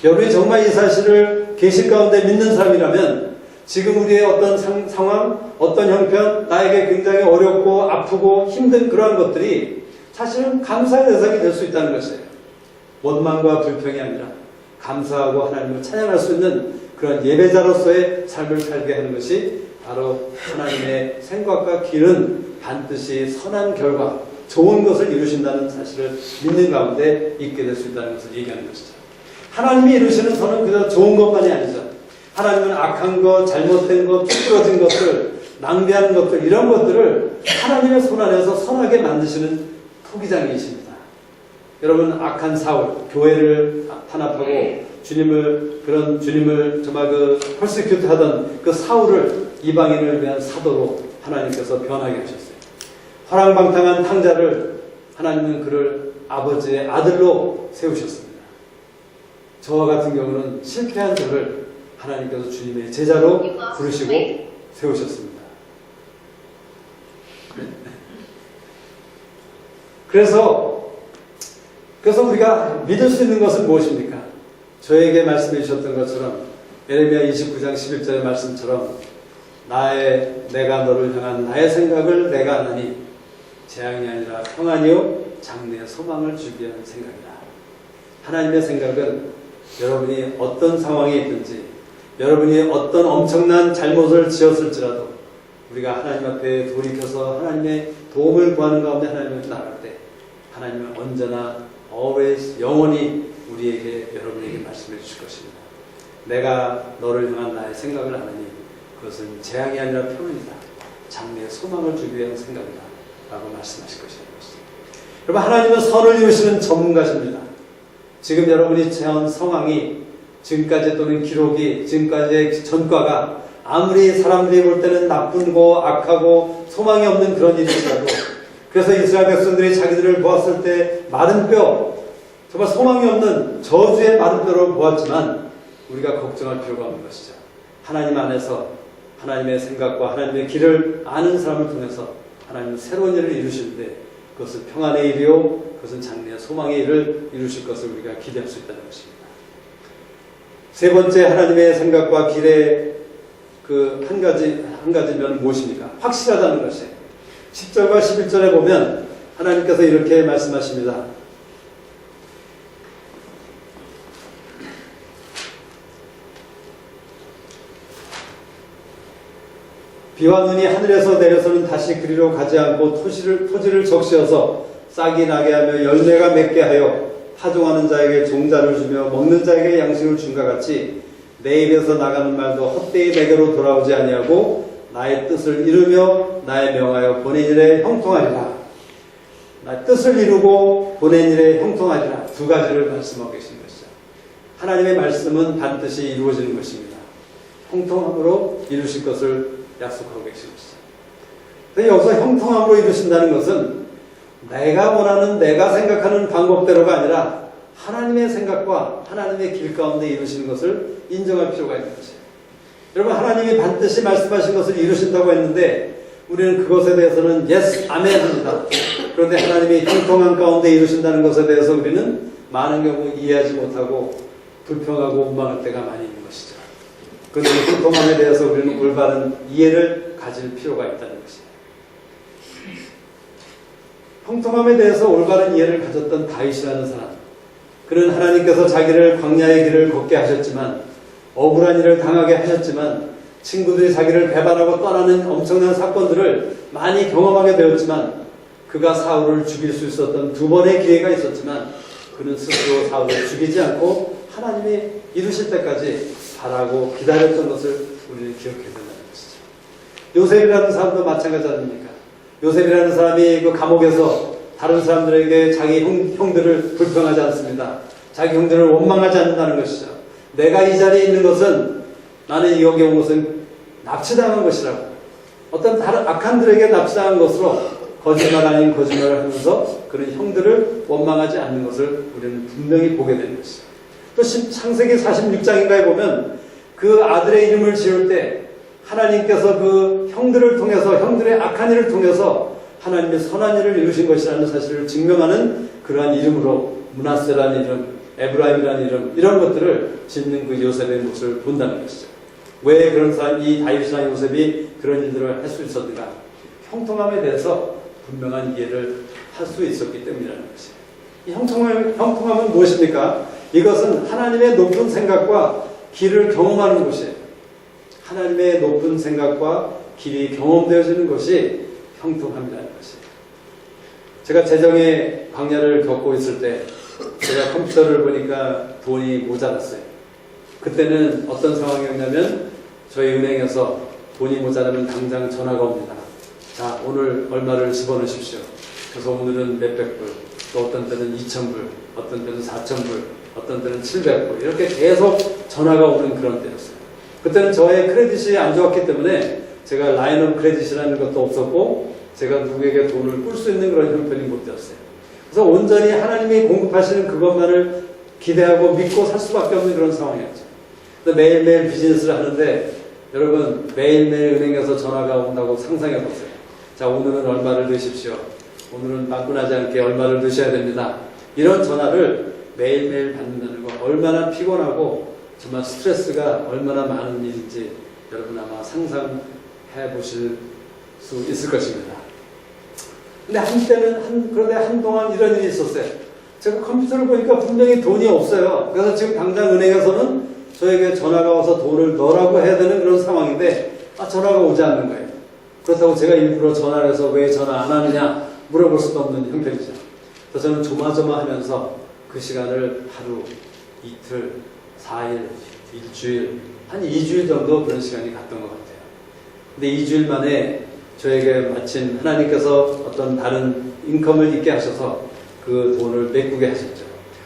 여러분이 정말 이 사실을 계실 가운데 믿는 사람이라면 지금 우리의 어떤 상황, 어떤 형편, 나에게 굉장히 어렵고 아프고 힘든 그러한 것들이 사실은 감사의 대상이 될 수 있다는 것이에요. 원망과 불평이 아니라 감사하고 하나님을 찬양할 수 있는 그런 예배자로서의 삶을 살게 하는 것이 바로 하나님의 생각과 길은 반드시 선한 결과, 좋은 것을 이루신다는 사실을 믿는 가운데 있게 될 수 있다는 것을 얘기하는 것이죠. 하나님이 이루시는 선은 그저 좋은 것만이 아니죠. 하나님은 악한 것, 잘못된 것, 쭈그러진 것들, 낭비하는 것들, 이런 것들을 하나님의 손 안에서 선하게 만드시는 토기장이십니다. 여러분, 악한 사울, 교회를 탄압하고 주님을 정말 퍼시큐트 하던 그 사울을 이방인을 위한 사도로 하나님께서 변하게 하셨어요. 화랑방탕한 탕자를 하나님은 그를 아버지의 아들로 세우셨습니다. 저와 같은 경우는 실패한 저를 하나님께서 주님의 제자로 부르시고 세우셨습니다. 그래서 우리가 믿을 수 있는 것은 무엇입니까? 저에게 말씀해 주셨던 것처럼 예레미야 29장 11절의 말씀처럼 내가 너를 향한 나의 생각을 내가 아나니 재앙이 아니라 평안이요 장래의 소망을 주기 위한 생각이다. 하나님의 생각은 여러분이 어떤 상황에 있든지, 여러분이 어떤 엄청난 잘못을 지었을지라도 우리가 하나님 앞에 돌이켜서 하나님의 도움을 구하는 가운데 하나님 앞에 나갈 때 하나님은 언제나 always 영원히 우리에게, 여러분에게 말씀해 주실 것입니다. 내가 너를 향한 나의 생각을 아느니 그것은 재앙이 아니라 평안이다. 장래의 소망을 주기 위한 생각이다. 라고 말씀하실 것입니다. 여러분, 하나님은 선을 이루시는 전문가십니다. 지금 여러분이 처한 상황이, 지금까지 또는 기록이, 지금까지의 전과가 아무리 사람들이 볼 때는 나쁘고 악하고 소망이 없는 그런 일일지라도, 그래서 이스라엘 백성들이 자기들을 보았을 때 마른 뼈, 정말 소망이 없는 저주의 마른 뼈로 보았지만 우리가 걱정할 필요가 없는 것이죠. 하나님 안에서 하나님의 생각과 하나님의 길을 아는 사람을 통해서 하나님은 새로운 일을 이루시는데 그것은 평안의 일이요, 그것은 장래의 소망의 일을 이루실 것을 우리가 기대할 수 있다는 것입니다. 세 번째, 하나님의 생각과 길의 그 한 가지면 무엇입니까? 확실하다는 것이 10절과 11절에 보면 하나님께서 이렇게 말씀하십니다. 비와 눈이 하늘에서 내려서는 다시 그리로 가지 않고 토지를 적시어서 싹이 나게 하며 열매가 맺게 하여 파종하는 자에게 종자를 주며 먹는 자에게 양식을 준과 같이 내 입에서 나가는 말도 헛되이 내게로 돌아오지 아니하고 나의 뜻을 이루며 나의 명하여 보낸 일에 형통하리라. 나의 뜻을 이루고 보낸 일에 형통하리라. 두 가지를 말씀하고 계신 것이죠. 하나님의 말씀은 반드시 이루어지는 것입니다. 형통함으로 이루실 것을 약속하고 계신 것이죠. 여기서 형통함으로 이루신다는 것은 내가 원하는, 내가 생각하는 방법대로가 아니라 하나님의 생각과 하나님의 길 가운데 이루시는 것을 인정할 필요가 있는 것이에요. 여러분, 하나님이 반드시 말씀하신 것을 이루신다고 했는데 우리는 그것에 대해서는 yes, 아멘 합니다. 그런데 하나님이 형통한 가운데 이루신다는 것에 대해서 우리는 많은 경우 이해하지 못하고 불평하고 원망할 때가 많이 있는 것이죠. 그런데 형통함에 대해서 우리는 올바른 이해를 가질 필요가 있다는 것이에요. 형통함에 대해서 올바른 이해를 가졌던 다윗이라는 사람, 그는 하나님께서 자기를 광야의 길을 걷게 하셨지만, 억울한 일을 당하게 하셨지만, 친구들이 자기를 배반하고 떠나는 엄청난 사건들을 많이 경험하게 되었지만, 그가 사울을 죽일 수 있었던 두 번의 기회가 있었지만 그는 스스로 사울을 죽이지 않고 하나님이 이루실 때까지 바라고 기다렸던 것을 우리는 기억해야 된다는 것이죠. 요셉이라는 사람도 마찬가지 아닙니까? 요셉이라는 사람이 그 감옥에서 다른 사람들에게 자기 형들을 불평하지 않습니다. 자기 형들을 원망하지 않는다는 것이죠. 내가 이 자리에 있는 것은, 나는 여기 온 것은 납치당한 것이라고, 어떤 다른 악한들에게 납치당한 것으로 거짓말 아닌 거짓말을 하면서 그런 형들을 원망하지 않는 것을 우리는 분명히 보게 되는 것이죠. 또 창세기 46장인가에 보면 그 아들의 이름을 지을 때 하나님께서 그 형들을 통해서, 형들의 악한 일을 통해서 하나님의 선한 일을 이루신 것이라는 사실을 증명하는 그러한 이름으로 므낫세라는 이름, 에브라임이라는 이름, 이런 것들을 짓는 그 요셉의 모습을 본다는 것이죠. 왜 그런 사람, 이 다윗이나 요셉이 그런 일들을 할 수 있었는가? 형통함에 대해서 분명한 이해를 할 수 있었기 때문이라는 것이에요. 이 형통함은 무엇입니까? 이것은 하나님의 높은 생각과 길을 경험하는 것이에요. 하나님의 높은 생각과 길이 경험되어지는 것이 형통함이라는 것이에요. 제가 재정의 광야를 겪고 있을 때 제가 컴퓨터를 보니까 돈이 모자랐어요. 그때는 어떤 상황이었냐면 저희 은행에서 돈이 모자라면 당장 전화가 옵니다. 자, 오늘 얼마를 집어넣으십시오. 그래서 오늘은 몇백 불, 또 어떤 때는 2,000불, 어떤 때는 4,000불, 어떤 때는 700불, 이렇게 계속 전화가 오는 그런 때였어요. 그때는 저의 크레딧이 안 좋았기 때문에 제가 라인 오브 크레딧이라는 것도 없었고 제가 누구에게 돈을 꿀 수 있는 그런 형편이 못 되었어요. 그래서 온전히 하나님이 공급하시는 그것만을 기대하고 믿고 살 수밖에 없는 그런 상황이었죠. 매일매일 비즈니스를 하는데 여러분, 매일매일 은행에서 전화가 온다고 상상해 보세요. 자, 오늘은 얼마를 넣으십시오. 오늘은 빵꾸나지 않게 얼마를 넣으셔야 됩니다. 이런 전화를 매일매일 받는다는 거 얼마나 피곤하고 정말 스트레스가 얼마나 많은 일인지 여러분 아마 상상해 보실 수 있을 것입니다. 근데 그런데 한동안 이런 일이 있었어요. 제가 컴퓨터를 보니까 분명히 돈이 없어요. 그래서 지금 당장 은행에서는 저에게 전화가 와서 돈을 넣으라고 해야 되는 그런 상황인데, 전화가 오지 않는 거예요. 그렇다고 제가 일부러 전화를 해서 왜 전화 안 하느냐 물어볼 수도 없는 형편이죠. 그래서 저는 조마조마하면서 그 시간을 하루, 이틀, 4일, 일주일, 한 2주일 정도 그런 시간이 갔던 것 같아요. 근데 2주일 만에 저에게 마침 하나님께서 어떤 다른 인컴을 있게 하셔서 그 돈을 메꾸게 하셨죠.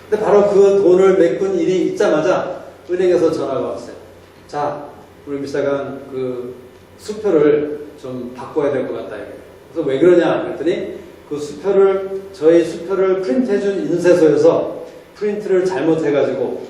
근데 바로 그 돈을 메꾼 일이 있자마자 은행에서 전화가 왔어요. 자, 우리 미사관 그 수표를 좀 바꿔야 될 것 같다. 그래서 왜 그러냐 그랬더니 그 저희 수표를 프린트해준 인쇄소에서 프린트를 잘못해가지고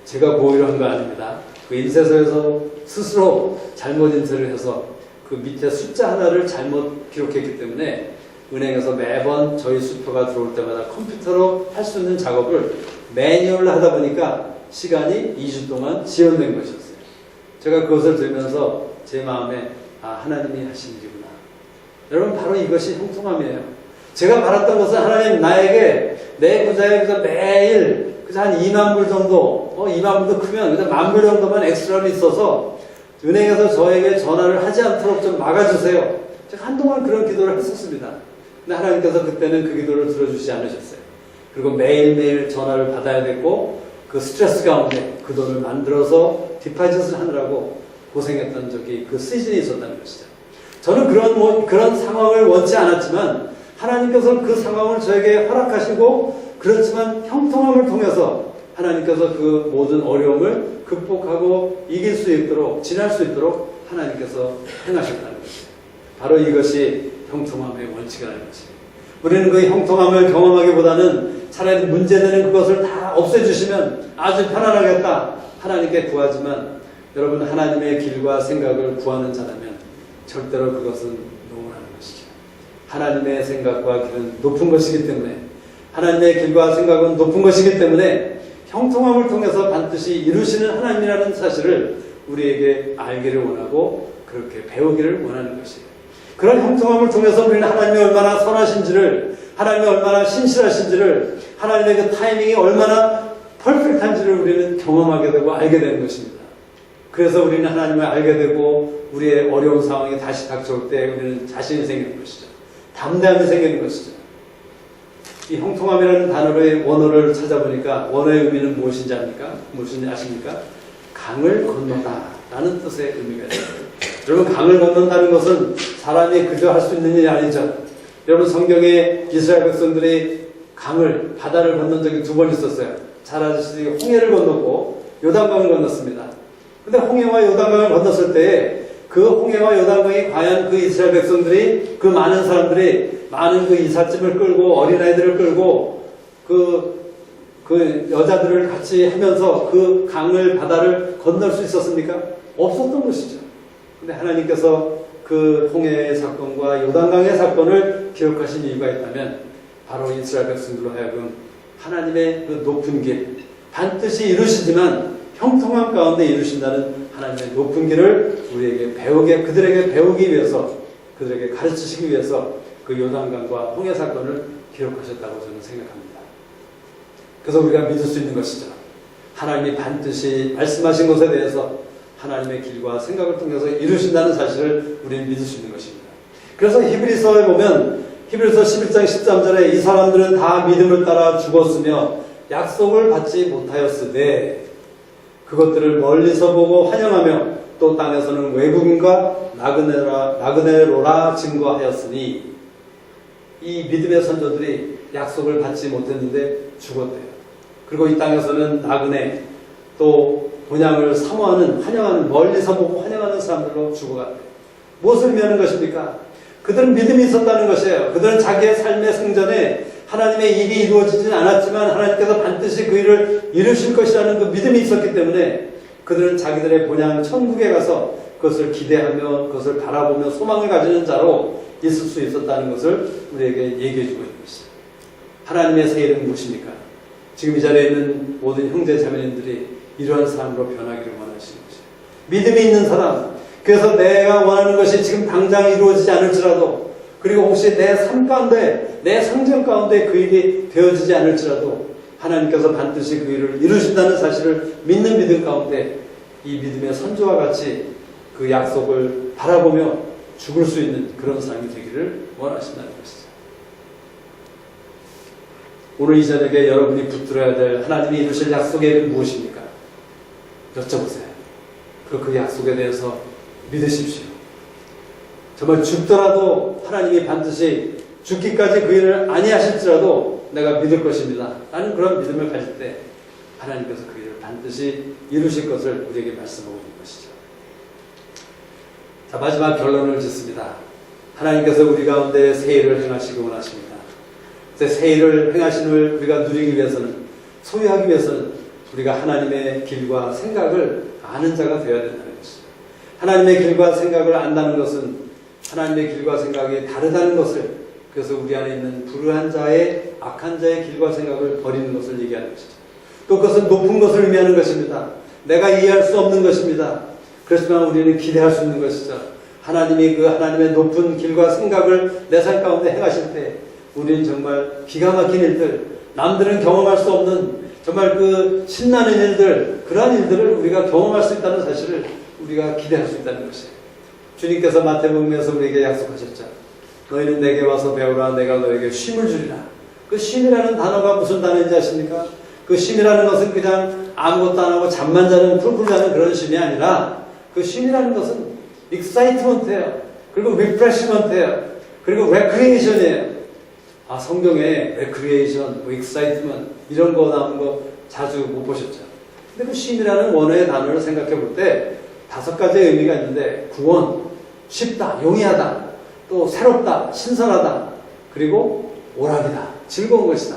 제가 고의로 한 거 아닙니다. 그 인쇄소에서 스스로 잘못 인쇄를 해서 그 밑에 숫자 하나를 잘못 기록했기 때문에 은행에서 매번 저희 수표가 들어올 때마다 컴퓨터로 할 수 있는 작업을 매뉴얼로 하다 보니까 시간이 2주 동안 지연된 것이었어요. 제가 그것을 들으면서 제 마음에 하나님이 하신 일이구나. 여러분 바로 이것이 형통함이에요. 제가 바랐던 것은 하나님 나에게 내 구자에 그저 매일 그저 한 2만 불 정도 2만 불도 크면 그저 1만 불 정도만 엑스트라로 있어서 은행에서 저에게 전화를 하지 않도록 좀 막아주세요. 제가 한동안 그런 기도를 했었습니다. 근데 하나님께서 그때는 그 기도를 들어주지 않으셨어요. 그리고 매일매일 전화를 받아야 됐고 그 스트레스 가운데 그 돈을 만들어서 디파짓을 하느라고 고생했던 적이 그 시즌이 있었다는 것이죠. 저는 그런 상황을 원치 않았지만 하나님께서 그 상황을 저에게 허락하시고 그렇지만 형통함을 통해서 하나님께서 그 모든 어려움을 극복하고 이길 수 있도록 지날 수 있도록 하나님께서 행하셨다는 것이에요. 바로 이것이 형통함의 원칙이라는 것입니다. 우리는 그 형통함을 경험하기보다는 차라리 문제되는 그것을 다 없애주시면 아주 편안하겠다 하나님께 구하지만 여러분 하나님의 길과 생각을 구하는 자라면 절대로 그것은 노원하는 것이죠. 하나님의 생각과 길은 높은 것이기 때문에 하나님의 길과 생각은 높은 것이기 때문에 형통함을 통해서 반드시 이루시는 하나님이라는 사실을 우리에게 알기를 원하고 그렇게 배우기를 원하는 것이에요. 그런 형통함을 통해서 우리는 하나님이 얼마나 선하신지를 하나님이 얼마나 신실하신지를 하나님의 그 타이밍이 얼마나 퍼펙트한지를 우리는 경험하게 되고 알게 되는 것입니다. 그래서 우리는 하나님을 알게 되고 우리의 어려운 상황이 다시 닥쳐올 때 우리는 자신이 생기는 것이죠. 담대함이 생기는 것이죠. 이 형통함이라는 단어의 원어를 찾아보니까 원어의 의미는 무엇인지 아십니까? 강을 건너다 라는 뜻의 의미가 있습니다. 여러분 강을 건넌다는 것은 사람이 그저 할 수 있는 일이 아니죠. 여러분 성경에 이스라엘 백성들이 바다를 건넌 적이 2번 있었어요. 잘 아시듯이 홍해를 건넜고 요단강을 건넜습니다. 근데 홍해와 요단강을 건넜을 때 그 홍해와 요단강이 과연 그 이스라엘 백성들이 그 많은 사람들이 많은 그 이삿짐을 끌고 어린아이들을 끌고 그 여자들을 같이 하면서 그 바다를 건널 수 있었습니까? 없었던 것이죠. 근데 하나님께서 그 홍해의 사건과 요단강의 사건을 기록하신 이유가 있다면 바로 이스라엘 백성들로 하여금 하나님의 그 높은 길 반드시 이루시지만 형통함 가운데 이루신다는 하나님의 높은 길을 우리에게 그들에게 배우기 위해서 그들에게 가르치시기 위해서 그 요단강과 홍해 사건을 기록하셨다고 저는 생각합니다. 그래서 우리가 믿을 수 있는 것이죠. 하나님이 반드시 말씀하신 것에 대해서 하나님의 길과 생각을 통해서 이루신다는 사실을 우리는 믿을 수 있는 것입니다. 그래서 히브리서에 보면 히브리서 11장 13절에 이 사람들은 다 믿음을 따라 죽었으며 약속을 받지 못하였으되 그것들을 멀리서 보고 환영하며 또 땅에서는 외국인과 나그네로라 증거하였으니 이 믿음의 선조들이 약속을 받지 못했는데 죽었대요. 그리고 이 땅에서는 나그네 또 본향을 사모하는 환영하는 멀리서 보고 환영하는 사람들로 죽어갔대요. 무엇을 의미하는 것입니까? 그들은 믿음이 있었다는 것이에요. 그들은 자기의 삶의 생전에 하나님의 일이 이루어지진 않았지만 하나님께서 반드시 그 일을 이루실 것이라는 그 믿음이 있었기 때문에 그들은 자기들의 본향 천국에 가서 그것을 기대하며 그것을 바라보며 소망을 가지는 자로 있을 수 있었다는 것을 우리에게 얘기해주고 있는 것이죠. 하나님의 새 이름은 무엇입니까? 지금 이 자리에 있는 모든 형제 자매님들이 이러한 삶으로 변하기를 원하시는 것이에요. 믿음이 있는 사람, 그래서 내가 원하는 것이 지금 당장 이루어지지 않을지라도, 그리고 혹시 내 삶 가운데, 내 상정 가운데 그 일이 되어지지 않을지라도 하나님께서 반드시 그 일을 이루신다는 사실을 믿는 믿음 가운데 이 믿음의 선조와 같이 그 약속을 바라보며 죽을 수 있는 그런 삶이 되기를 원하신다는 것이죠. 오늘 이 저녁에 여러분이 붙들어야 될 하나님이 이루실 약속의 이름이 무엇입니까? 여쭤보세요. 그리고 그 약속에 대해서 믿으십시오. 정말 죽더라도 하나님이 반드시 죽기까지 그 일을 아니하실지라도 내가 믿을 것입니다. 라는 그런 믿음을 가질 때 하나님께서 그 일을 반드시 이루실 것을 우리에게 말씀하고 있는 것이죠. 자, 마지막 결론을 짓습니다. 하나님께서 우리 가운데 새 일을 행하시기 원하십니다. 새 일을 행하심을 우리가 누리기 위해서는, 소유하기 위해서는 우리가 하나님의 길과 생각을 아는 자가 되어야 된다는 것이죠. 하나님의 길과 생각을 안다는 것은 하나님의 길과 생각이 다르다는 것을, 그래서 우리 안에 있는 불의한 자의, 악한 자의 길과 생각을 버리는 것을 얘기하는 것이죠. 또 그것은 높은 것을 의미하는 것입니다. 내가 이해할 수 없는 것입니다. 그렇지만 우리는 기대할 수 있는 것이죠. 하나님이 그 하나님의 높은 길과 생각을 내 삶 가운데 행하실 때 우리는 정말 기가 막힌 일들, 남들은 경험할 수 없는 정말 그 신나는 일들, 그러한 일들을 우리가 경험할 수 있다는 사실을 우리가 기대할 수 있다는 것이에요. 주님께서 마태복음에서 우리에게 약속하셨죠. 너희는 내게 와서 배우라. 내가 너에게 쉼을 주리라. 그 쉼이라는 단어가 무슨 단어인지 아십니까? 그 쉼이라는 것은 그냥 아무것도 안 하고 잠만 자는 풀풀 자는 그런 쉼이 아니라 그 쉼이라는 것은 익사이트먼트예요. 그리고 리프레시먼트예요. 그리고 레크리에이션이에요. 아, 성경에 레크리에이션, 익사이트먼트 이런 거 나오는 거 자주 못 보셨죠? 근데 그 쉼이라는 원어의 단어를 생각해 볼 때 5가지의 의미가 있는데 구원, 쉽다, 용이하다, 또 새롭다, 신선하다, 그리고 오락이다, 즐거운 것이다.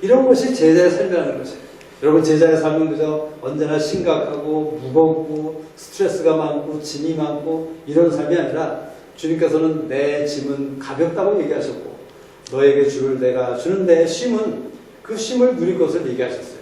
이런 것이 제자의 삶이라는 것이에요. 여러분, 제자의 삶은 그저 언제나 심각하고 무겁고 스트레스가 많고 짐이 많고 이런 삶이 아니라 주님께서는 내 짐은 가볍다고 얘기하셨고 너에게 줄 내가 주는 내 쉼은 그 쉼을 누릴 것을 얘기하셨어요.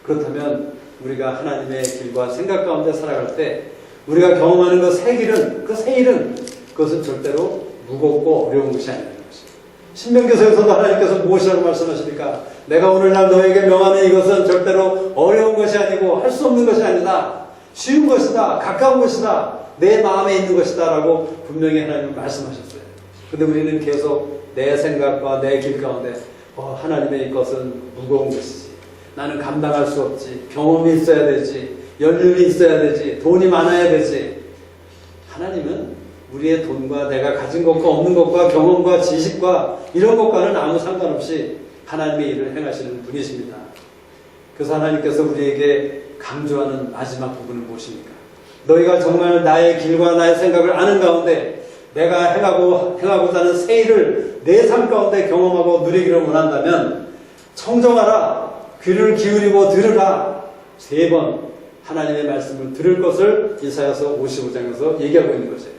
그렇다면 우리가 하나님의 길과 생각 가운데 살아갈 때 우리가 경험하는 그 새 길은, 그 새 일은 그것은 절대로 무겁고 어려운 것이 아니라는 것이죠. 신명기서에서도 하나님께서 무엇이라고 말씀하십니까? 내가 오늘날 너에게 명하는 이것은 절대로 어려운 것이 아니고 할 수 없는 것이 아니다. 쉬운 것이다. 가까운 것이다. 내 마음에 있는 것이다. 라고 분명히 하나님은 말씀하셨어요. 근데 우리는 계속 내 생각과 내 길 가운데 하나님의 것은 무거운 것이지. 나는 감당할 수 없지. 경험이 있어야 되지. 연륜이 있어야 되지. 돈이 많아야 되지. 하나님은 우리의 돈과 내가 가진 것과 없는 것과 경험과 지식과 이런 것과는 아무 상관없이 하나님의 일을 행하시는 분이십니다. 그래서 하나님께서 우리에게 강조하는 마지막 부분은 무엇입니까? 너희가 정말 나의 길과 나의 생각을 아는 가운데 내가 행하고자 하는 새 일을 내 삶 가운데 경험하고 누리기를 원한다면 청정하라, 귀를 기울이고 들으라. 3번 하나님의 말씀을 들을 것을 이사야서 55장에서 얘기하고 있는 것이에요.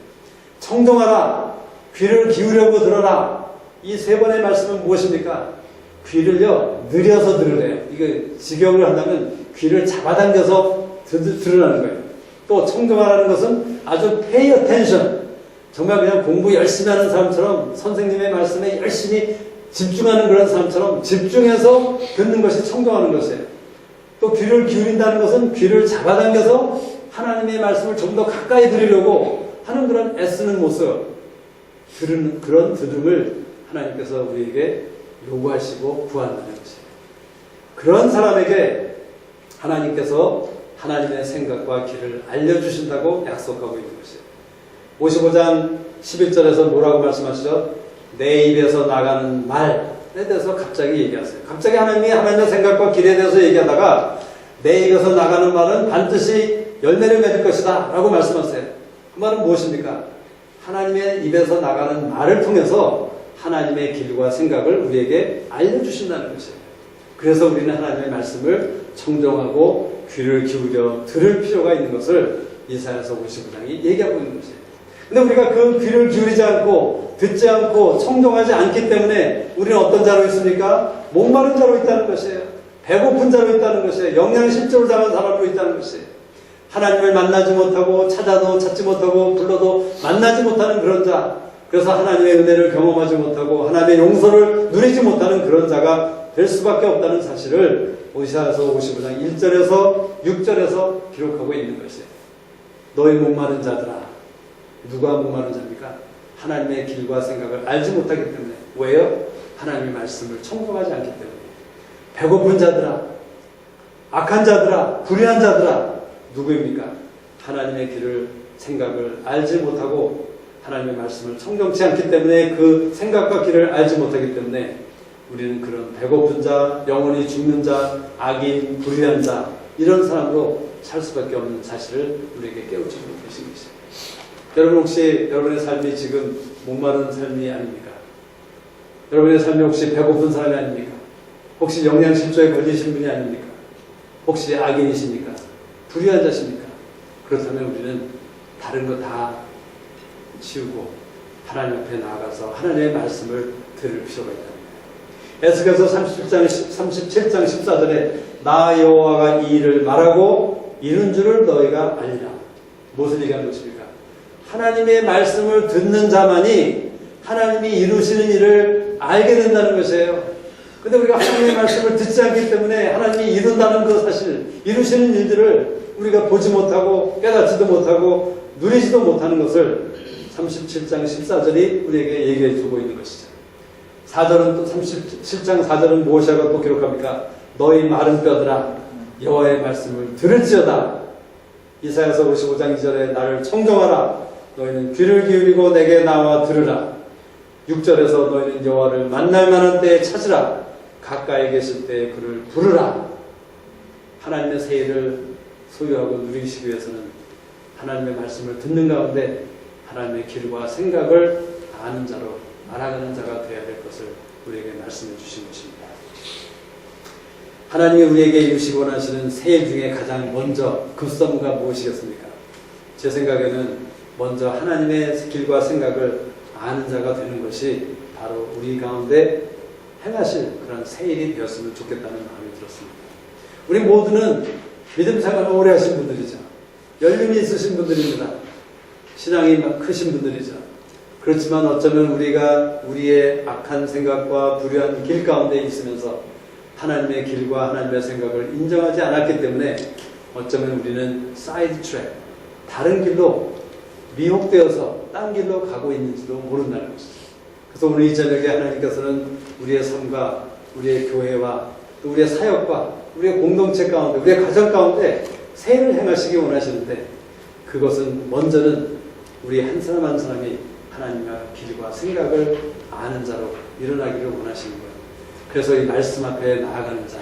청정하라, 귀를 기울이고 들어라. 이 3번의 말씀은 무엇입니까? 귀를요, 느려서 들으래요. 이거 직역을 한다면 귀를 잡아당겨서 들으라는 거예요. 또 청정하라는 것은 아주 pay attention. 정말 그냥 공부 열심히 하는 사람처럼 선생님의 말씀에 열심히 집중하는 그런 사람처럼 집중해서 듣는 것이 청정하는 것이에요. 또 귀를 기울인다는 것은 귀를 잡아당겨서 하나님의 말씀을 좀 더 가까이 들으려고 하는 그런 애쓰는 모습, 들은 그런 들음을 하나님께서 우리에게 요구하시고 구한다는 것이에요. 그런 사람에게 하나님께서 하나님의 생각과 길을 알려주신다고 약속하고 있는 것이에요. 55장 11절에서 뭐라고 말씀하시죠? 내 입에서 나가는 말에 대해서 갑자기 얘기하세요. 갑자기 하나님이 하나님의 생각과 길에 대해서 얘기하다가 내 입에서 나가는 말은 반드시 열매를 맺을 것이다 라고 말씀하세요. 그 말은 무엇입니까? 하나님의 입에서 나가는 말을 통해서 하나님의 길과 생각을 우리에게 알려주신다는 것이에요. 그래서 우리는 하나님의 말씀을 청정하고 귀를 기울여 들을 필요가 있는 것을 이사야서 55장이 얘기하고 있는 것이에요. 근데 우리가 그 귀를 기울이지 않고 듣지 않고 청정하지 않기 때문에 우리는 어떤 자로 있습니까? 목마른 자로 있다는 것이에요. 배고픈 자로 있다는 것이에요. 영양실조를 당한 사람으로 있다는 것이에요. 하나님을 만나지 못하고 찾아도 찾지 못하고 불러도 만나지 못하는 그런 자, 그래서 하나님의 은혜를 경험하지 못하고 하나님의 용서를 누리지 못하는 그런 자가 될 수밖에 없다는 사실을 오시아서 55장 1절에서 6절에서 기록하고 있는 것이에요. 너희 목마른 자들아. 누가 목마른 자입니까? 하나님의 길과 생각을 알지 못하기 때문에. 왜요? 하나님의 말씀을 청종하지 않기 때문에. 배고픈 자들아, 악한 자들아, 불의한 자들아. 누구입니까? 하나님의 길을, 생각을 알지 못하고 하나님의 말씀을 청정치 않기 때문에, 그 생각과 길을 알지 못하기 때문에 우리는 그런 배고픈 자, 영원히 죽는 자, 악인, 불의한 자, 이런 사람으로 살 수밖에 없는 사실을 우리에게 깨우치고 계신 것입니다. 여러분, 혹시 여러분의 삶이 지금 목마른 삶이 아닙니까? 여러분의 삶이 혹시 배고픈 사람이 아닙니까? 혹시 영양실조에 걸리신 분이 아닙니까? 혹시 악인이십니까? 불의한 자십니까? 그렇다면 우리는 다른 거 다 치우고 하나님 앞에 나아가서 하나님의 말씀을 들을 필요가 있다. 에스겔서 37장 14절에 나 여호와가 이 일을 말하고 이룬 줄을 너희가 알리라. 무엇을 얘기하는 것입니까? 하나님의 말씀을 듣는 자만이 하나님이 이루시는 일을 알게 된다는 것이에요. 근데 우리가 하나님의 말씀을 듣지 않기 때문에 하나님이 이룬다는 그 사실, 이루시는 일들을 우리가 보지 못하고 깨닫지도 못하고 누리지도 못하는 것을 37장 14절이 우리에게 얘기해 주고 있는 것이죠. 4절은 또 37장 4절은 무엇이라고 또 기록합니까? 너희 마른 뼈들아 여호와의 말씀을 들을지어다. 이사야서 55장 2절에 나를 청정하라. 너희는 귀를 기울이고 내게 나와 들으라. 6절에서 너희는 여호와를 만날 만한 때에 찾으라. 가까이 계실 때에 그를 부르라. 하나님의 새 일을 소유하고 누리시기 위해서는 하나님의 말씀을 듣는 가운데 하나님의 길과 생각을 아는 자로 알아가는 자가 되어야 될 것을 우리에게 말씀해 주신 것입니다. 하나님이 우리에게 이루시고 원하시는 새 일 중에 가장 먼저 급선무가 무엇이겠습니까? 제 생각에는 먼저 하나님의 길과 생각을 아는 자가 되는 것이 바로 우리 가운데 행하실 그런 새 일이 되었으면 좋겠다는 마음이 들었습니다. 우리 모두는 믿음 생활을 오래 하신 분들이죠. 연륜이 있으신 분들입니다. 신앙이 크신 분들이죠. 그렇지만 어쩌면 우리가 우리의 악한 생각과 불의한 길 가운데 있으면서 하나님의 길과 하나님의 생각을 인정하지 않았기 때문에 어쩌면 우리는 사이드 트랙, 다른 길로 미혹되어서 딴 길로 가고 있는지도 모른다는 것이죠. 그래서 오늘 이 저녁에 하나님께서는 우리의 삶과 우리의 교회와 또 우리의 사역과 우리의 공동체 가운데, 우리의 가정 가운데 새 일을 행하시기 원하시는데, 그것은 먼저는 우리 한 사람 한 사람이 하나님과 길과 생각을 아는 자로 일어나기를 원하시는 거예요. 그래서 이 말씀 앞에 나아가는 자,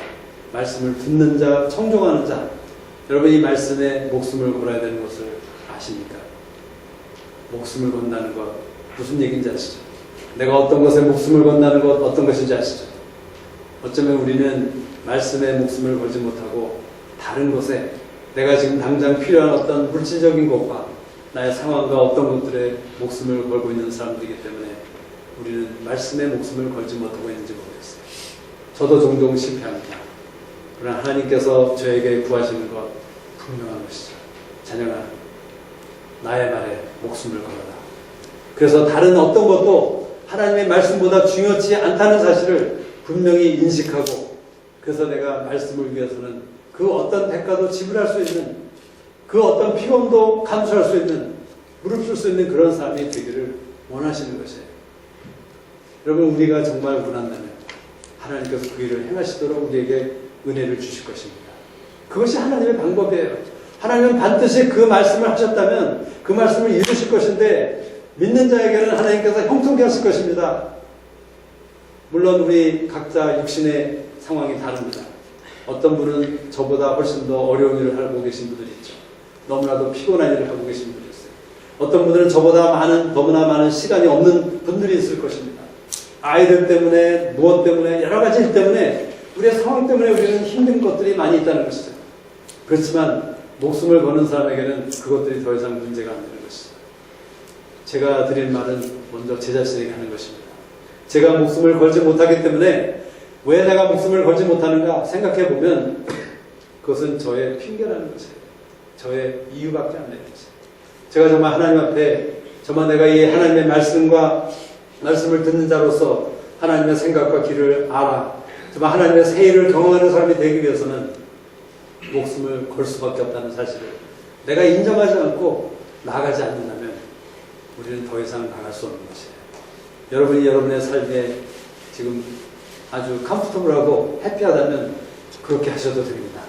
말씀을 듣는 자, 청종하는 자, 여러분 이 말씀에 목숨을 걸어야 되는 것을 아십니까? 목숨을 건다는 것 무슨 얘기인지 아시죠? 내가 어떤 것에 목숨을 건다는 것 어떤 것인지 아시죠? 어쩌면 우리는 말씀에 목숨을 걸지 못하고 다른 것에, 내가 지금 당장 필요한 어떤 물질적인 것과 나의 상황과 어떤 것들에 목숨을 걸고 있는 사람들이기 때문에 우리는 말씀에 목숨을 걸지 못하고 있는지 모르겠어요. 저도 종종 실패합니다. 그러나 하나님께서 저에게 구하시는 것 분명한 것이죠. 자녀가 나의 말에 목숨을 걸어라. 그래서 다른 어떤 것도 하나님의 말씀보다 중요치 않다는 사실을 분명히 인식하고, 그래서 내가 말씀을 위해서는 그 어떤 대가도 지불할 수 있는, 그 어떤 피곤도 감수할 수 있는, 무릅쓸 수 있는 그런 사람이 되기를 원하시는 것이에요. 여러분, 우리가 정말 원한다면 하나님께서 그 일을 행하시도록 우리에게 은혜를 주실 것입니다. 그것이 하나님의 방법이에요. 하나님은 반드시 그 말씀을 하셨다면 그 말씀을 이루실 것인데, 믿는 자에게는 하나님께서 형통케 하실 것입니다. 물론 우리 각자 육신의 상황이 다릅니다. 어떤 분은 저보다 훨씬 더 어려운 일을 하고 계신 분들이 있죠. 너무나도 피곤한 일을 하고 계신 분들이 있어요. 어떤 분들은 저보다 너무나 많은 시간이 없는 분들이 있을 것입니다. 아이들 때문에, 무엇 때문에, 여러 가지 일 때문에, 우리의 상황 때문에 우리는 힘든 것들이 많이 있다는 것이죠. 그렇지만 목숨을 거는 사람에게는 그것들이 더 이상 문제가 안 되는 것이죠. 제가 드릴 말은 먼저 제 자신에게 하는 것입니다. 제가 목숨을 걸지 못하기 때문에 왜 내가 목숨을 걸지 못하는가 생각해 보면 그것은 저의 핑계라는 것이에요. 저의 이유밖에 안 되는 것이에요. 제가 정말 하나님 앞에 정말 내가 이 하나님의 말씀을 듣는 자로서 하나님의 생각과 길을 알아 정말 하나님의 세일을 경험하는 사람이 되기 위해서는 목숨을 걸 수밖에 없다는 사실을 내가 인정하지 않고 나아가지 않는다면 우리는 더 이상 나갈 수 없는 것이에요. 여러분이 여러분의 삶에 지금 아주 컴포터블하고 해피하다면 그렇게 하셔도 됩니다.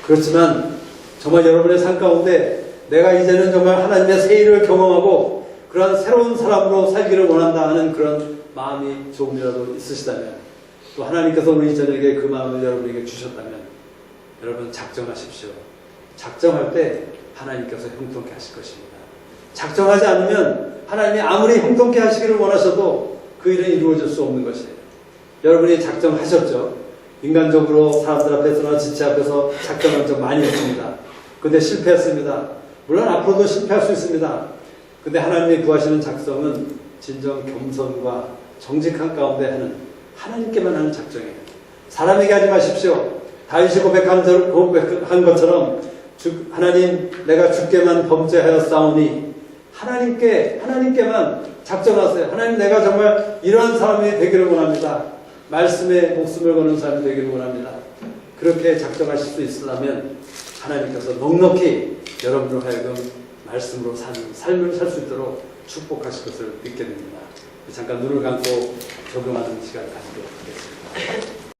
그렇지만 정말 여러분의 삶 가운데 내가 이제는 정말 하나님의 세일을 경험하고 그러한 새로운 사람으로 살기를 원한다 하는 그런 마음이 조금이라도 있으시다면 또 하나님께서 우리 저녁에 그 마음을 여러분에게 주셨다면 여러분 작정하십시오. 작정할 때 하나님께서 형통케 하실 것입니다. 작정하지 않으면 하나님이 아무리 형통케 하시기를 원하셔도 그 일은 이루어질 수 없는 것이에요. 여러분이 작정하셨죠? 인간적으로 사람들 앞에서나 지체 앞에서 작정한 적 많이 했습니다. 근데 실패했습니다. 물론 앞으로도 실패할 수 있습니다. 근데 하나님이 구하시는 작정은 진정 겸손과 정직한 가운데 하는 하나님께만 하는 작정이에요. 사람에게 하지 마십시오. 다윗이 고백한 것처럼 하나님 내가 주께만 범죄하여 싸우니 하나님께만 작정하세요. 하나님 내가 정말 이러한 사람이 되기를 원합니다. 말씀에 목숨을 거는 사람이 되기를 원합니다. 그렇게 작정하실 수 있으려면 하나님께서 넉넉히 여러분으로 하여금 말씀으로 사는 삶을 살 수 있도록 축복하실 것을 믿게 됩니다. 잠깐 눈을 감고 적용하는 시간을 가지도록 하겠습니다.